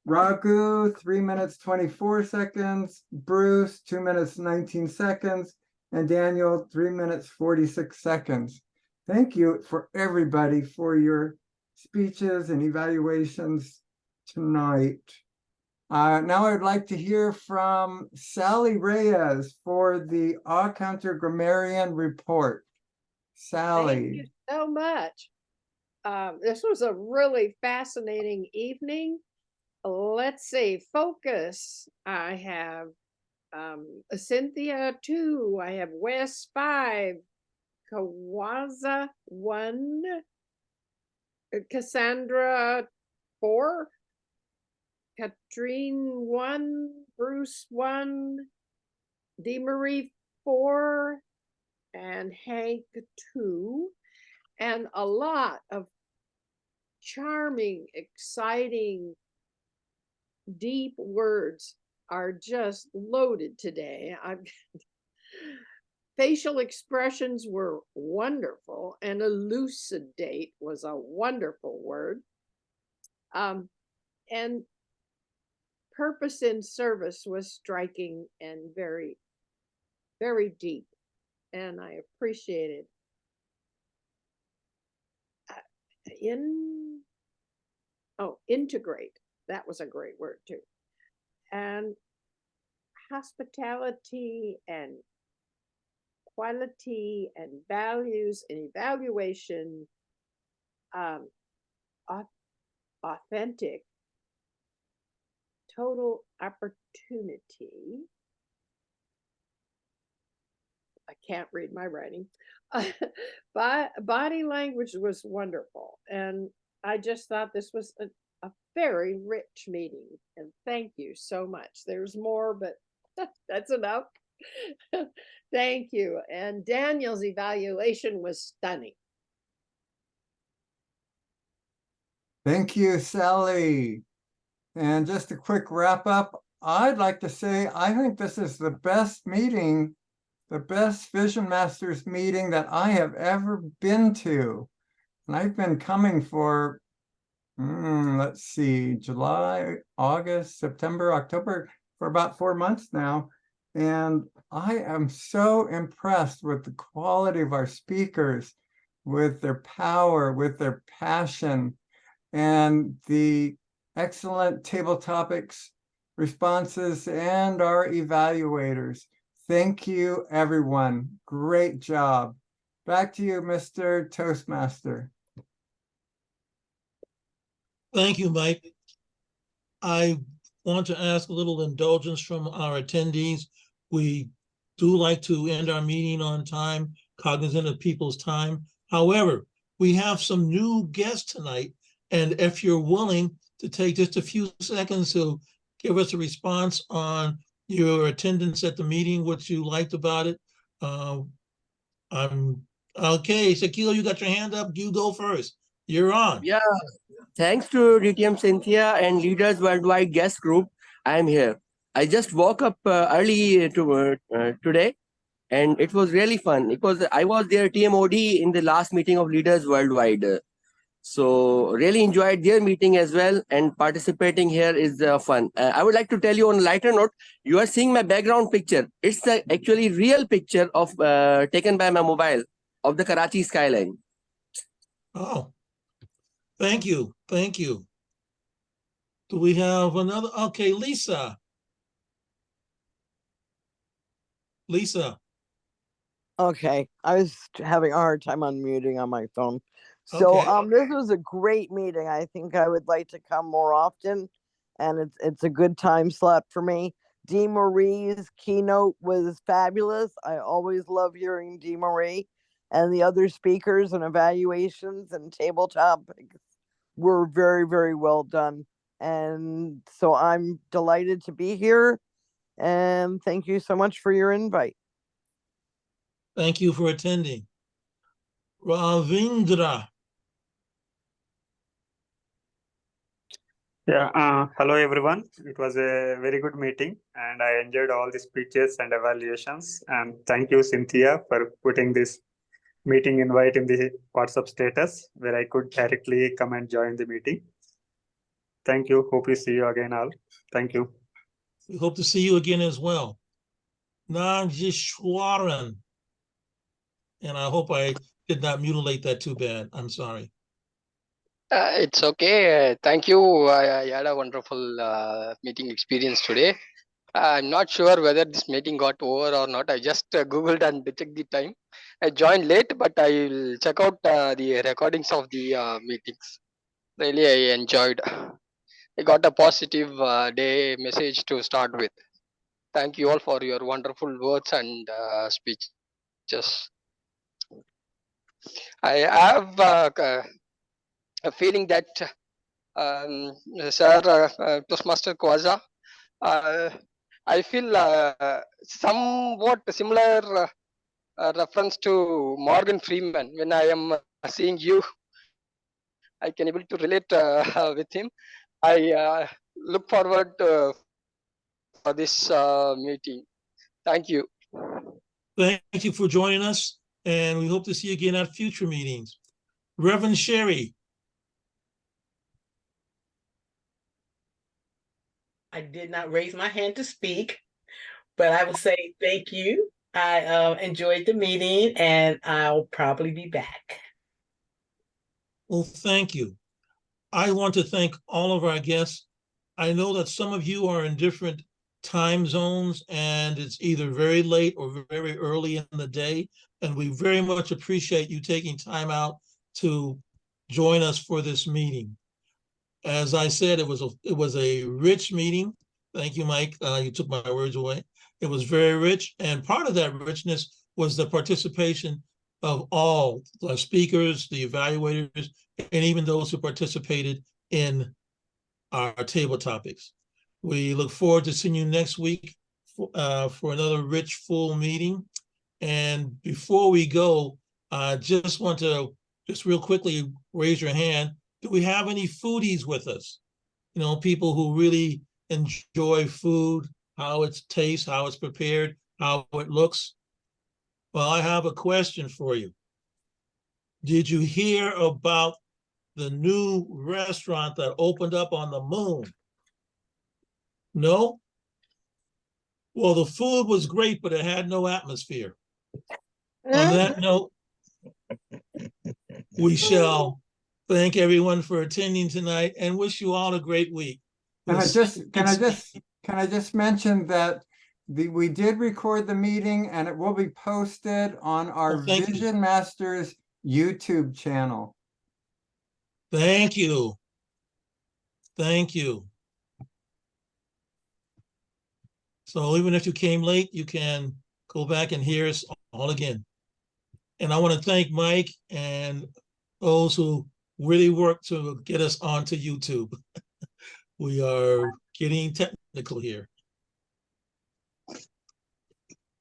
Raghu, 3 minutes, 24 seconds. Bruce, 2 minutes, 19 seconds. And Daniel, 3 minutes, 46 seconds. Thank you for everybody for your speeches and evaluations tonight. Now I'd like to hear from Sally Reyes for the Awe Counter Grammarian Report. Sally. Thank you so much. This was a really fascinating evening. Let's see, focus. I have Cynthia 2. I have Wes 5. Kawaza 1. Cassandra 4. Katrine 1. Bruce 1. DeMarie 4. And Hank 2. And a lot of charming, exciting, deep words are just loaded today. Facial expressions were wonderful, and elucidate was a wonderful word. And purpose in service was striking and very, very deep, and I appreciate it. Integrate. That was a great word too. And hospitality and quality and values and evaluation, authentic, total opportunity. I can't read my writing. Body language was wonderful. And I just thought this was a very rich meeting. And thank you so much. There's more, but that's enough. Thank you. And Daniel's evaluation was stunning. Thank you, Sally. And just a quick wrap up, I'd like to say, I think this is the best meeting, the best Vision Masters meeting that I have ever been to. And I've been coming for let's see, July, August, September, October, for about 4 months now. And I am so impressed with the quality of our speakers, with their power, with their passion, and the excellent table topics, responses, and our evaluators. Thank you, everyone. Great job. Back to you, Mr. Toastmaster. Thank you, Mike. I want to ask a little indulgence from our attendees. We do like to end our meeting on time, cognizant of people's time. However, we have some new guests tonight, and if you're willing to take just a few seconds to give us a response on your attendance at the meeting, what you liked about it. I'm okay. Shakil, you got your hand up. You go first. You're on. Yeah, thanks to DTM Cynthia and Leaders Worldwide guest group, I am here. I just woke up early today, and it was really fun because I was their TMOD in the last meeting of Leaders Worldwide. So really enjoyed their meeting as well, and participating here is fun. I would like to tell you on a lighter note, you are seeing my background picture. It's the actually real picture of taken by my mobile of the Karachi skyline. Oh, thank you. Thank you. Do we have another? Okay, Lisa. Lisa. Okay, I was having a hard time unmuting on my phone. So Okay. this was a great meeting. I think I would like to come more often, and it's a good time slot for me. Dee Marie's keynote was fabulous. I always love hearing Dee Marie, and the other speakers and evaluations and table topics were very, very well done. And so I'm delighted to be here, and thank you so much for your invite. Thank you for attending. Ravindra. Yeah, hello everyone. It was a very good meeting and I enjoyed all the speeches and evaluations. And thank you, Cynthia, for putting this meeting invite in the WhatsApp status where I could directly come and join the meeting. Thank you. Hope we see you again all. Thank you. We hope to see you again as well. Najishwaran. And I hope I did not mutilate that too bad. I'm sorry. It's okay. Thank you. I had a wonderful meeting experience today. I'm not sure whether this meeting got over or not. I just Googled and checked the time. I joined late, but I will check out the recordings of the meetings. Really, I enjoyed. I got a positive day message to start with. Thank you all for your wonderful words and speeches. I have a feeling that Sir Toastmaster Kuwaja, I feel somewhat similar reference to Morgan Freeman. When I am seeing you, I can able to relate with him. I look forward for this meeting. Thank you. Thank you for joining us, and we hope to see you again at future meetings. Reverend Sherry. I did not raise my hand to speak, but I will say thank you. I enjoyed the meeting and I'll probably be back. Well, thank you. I want to thank all of our guests. I know that some of you are in different time zones and it's either very late or very early in the day. And we very much appreciate you taking time out to join us for this meeting. As I said, it was a rich meeting. Thank you, Mike. You took my words away. It was very rich. And part of that richness was the participation of all the speakers, the evaluators, and even those who participated in our table topics. We look forward to seeing you next week for another rich, full meeting. And before we go, I just want to real quickly raise your hand. Do we have any foodies with us? You know, people who really enjoy food, how it tastes, how it's prepared, how it looks. Well, I have a question for you. Did you hear about the new restaurant that opened up on the moon? No? Well, the food was great, but it had no atmosphere. On that note, we shall thank everyone for attending tonight and wish you all a great week. Can I just mention that we did record the meeting and it will be posted on our thank you. Vision Masters YouTube channel. Thank you. Thank you. So even if you came late, you can go back and hear us all again. And I want to thank Mike and those who really worked to get us onto YouTube. We are getting technical here.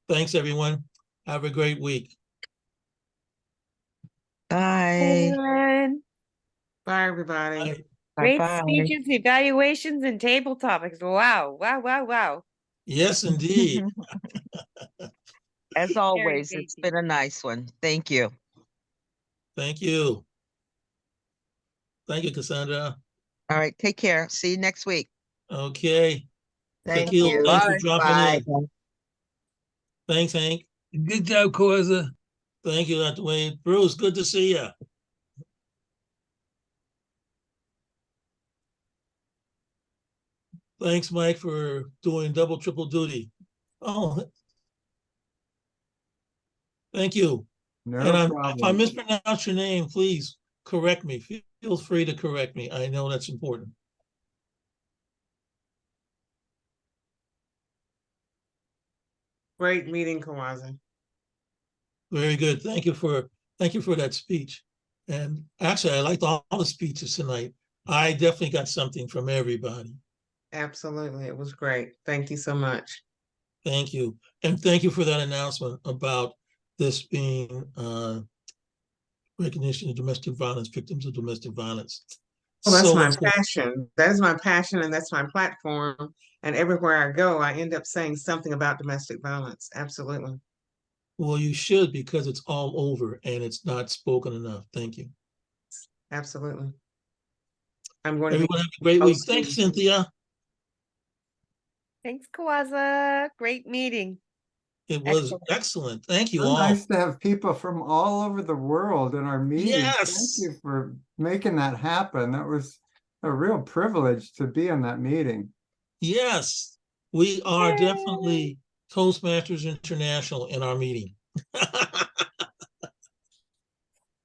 Thanks, everyone. Have a great week. Bye. Everyone. Bye, everybody. Great Bye-bye. speeches, evaluations, and table topics. Wow, wow, wow, wow. Yes, indeed. As always, it's been a nice one. Thank you. Thank you. Thank you, Cassandra. All right, take care. See you next week. Okay. Thank Shakil, you. thanks for Bye. dropping Bye. in. Thanks, Hank. Good job, Kawaja. Thank you, Dr. Wade. Bruce, good to see you. Thanks, Mike, for doing double, triple duty. Oh, thank you. No And problem. if I mispronounce your name, please correct me. Feel free to correct me. I know that's important. Great meeting, Kawaja. Very good. Thank you for that speech. And actually, I liked all the speeches tonight. I definitely got something from everybody. Absolutely. It was great. Thank you so much. Thank you. And thank you for that announcement about this being recognition of domestic violence, victims of domestic violence. Well, that's So my important. passion. That is my passion, and that's my platform. And everywhere I go, I end up saying something about domestic violence. Absolutely. Well, you should, because it's all over and it's not spoken enough. Thank you. Absolutely. I'm going to Everyone be have a great week. posting. Thanks, Cynthia. Thanks, Kawaja. Great meeting. It was excellent. Thank you So all. nice to have people from all over the world in our meetings. Thank Yes. you for making that happen. That was a real privilege to be in that meeting. Yes, we are definitely Toastmasters International in our meeting.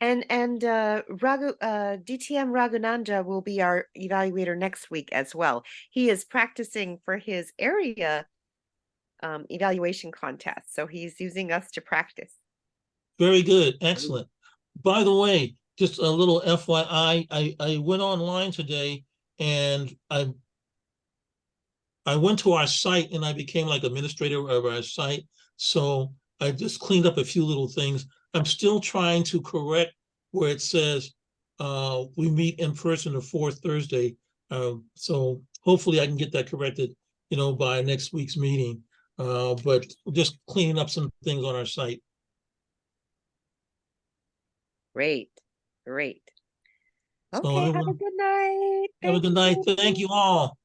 And DTM Raghunanda will be our evaluator next week as well. He is practicing for his area evaluation contest, so he's using us to practice. Very good. Excellent. By the way, just a little FYI, I went online today and I went to our site and I became like administrator of our site. So I just cleaned up a few little things. I'm still trying to correct where it says we meet in person the fourth Thursday. So hopefully I can get that corrected, by next week's meeting. But just cleaning up some things on our site. Great, great. So Okay, have a everyone, good night. have a good night. Thank you all.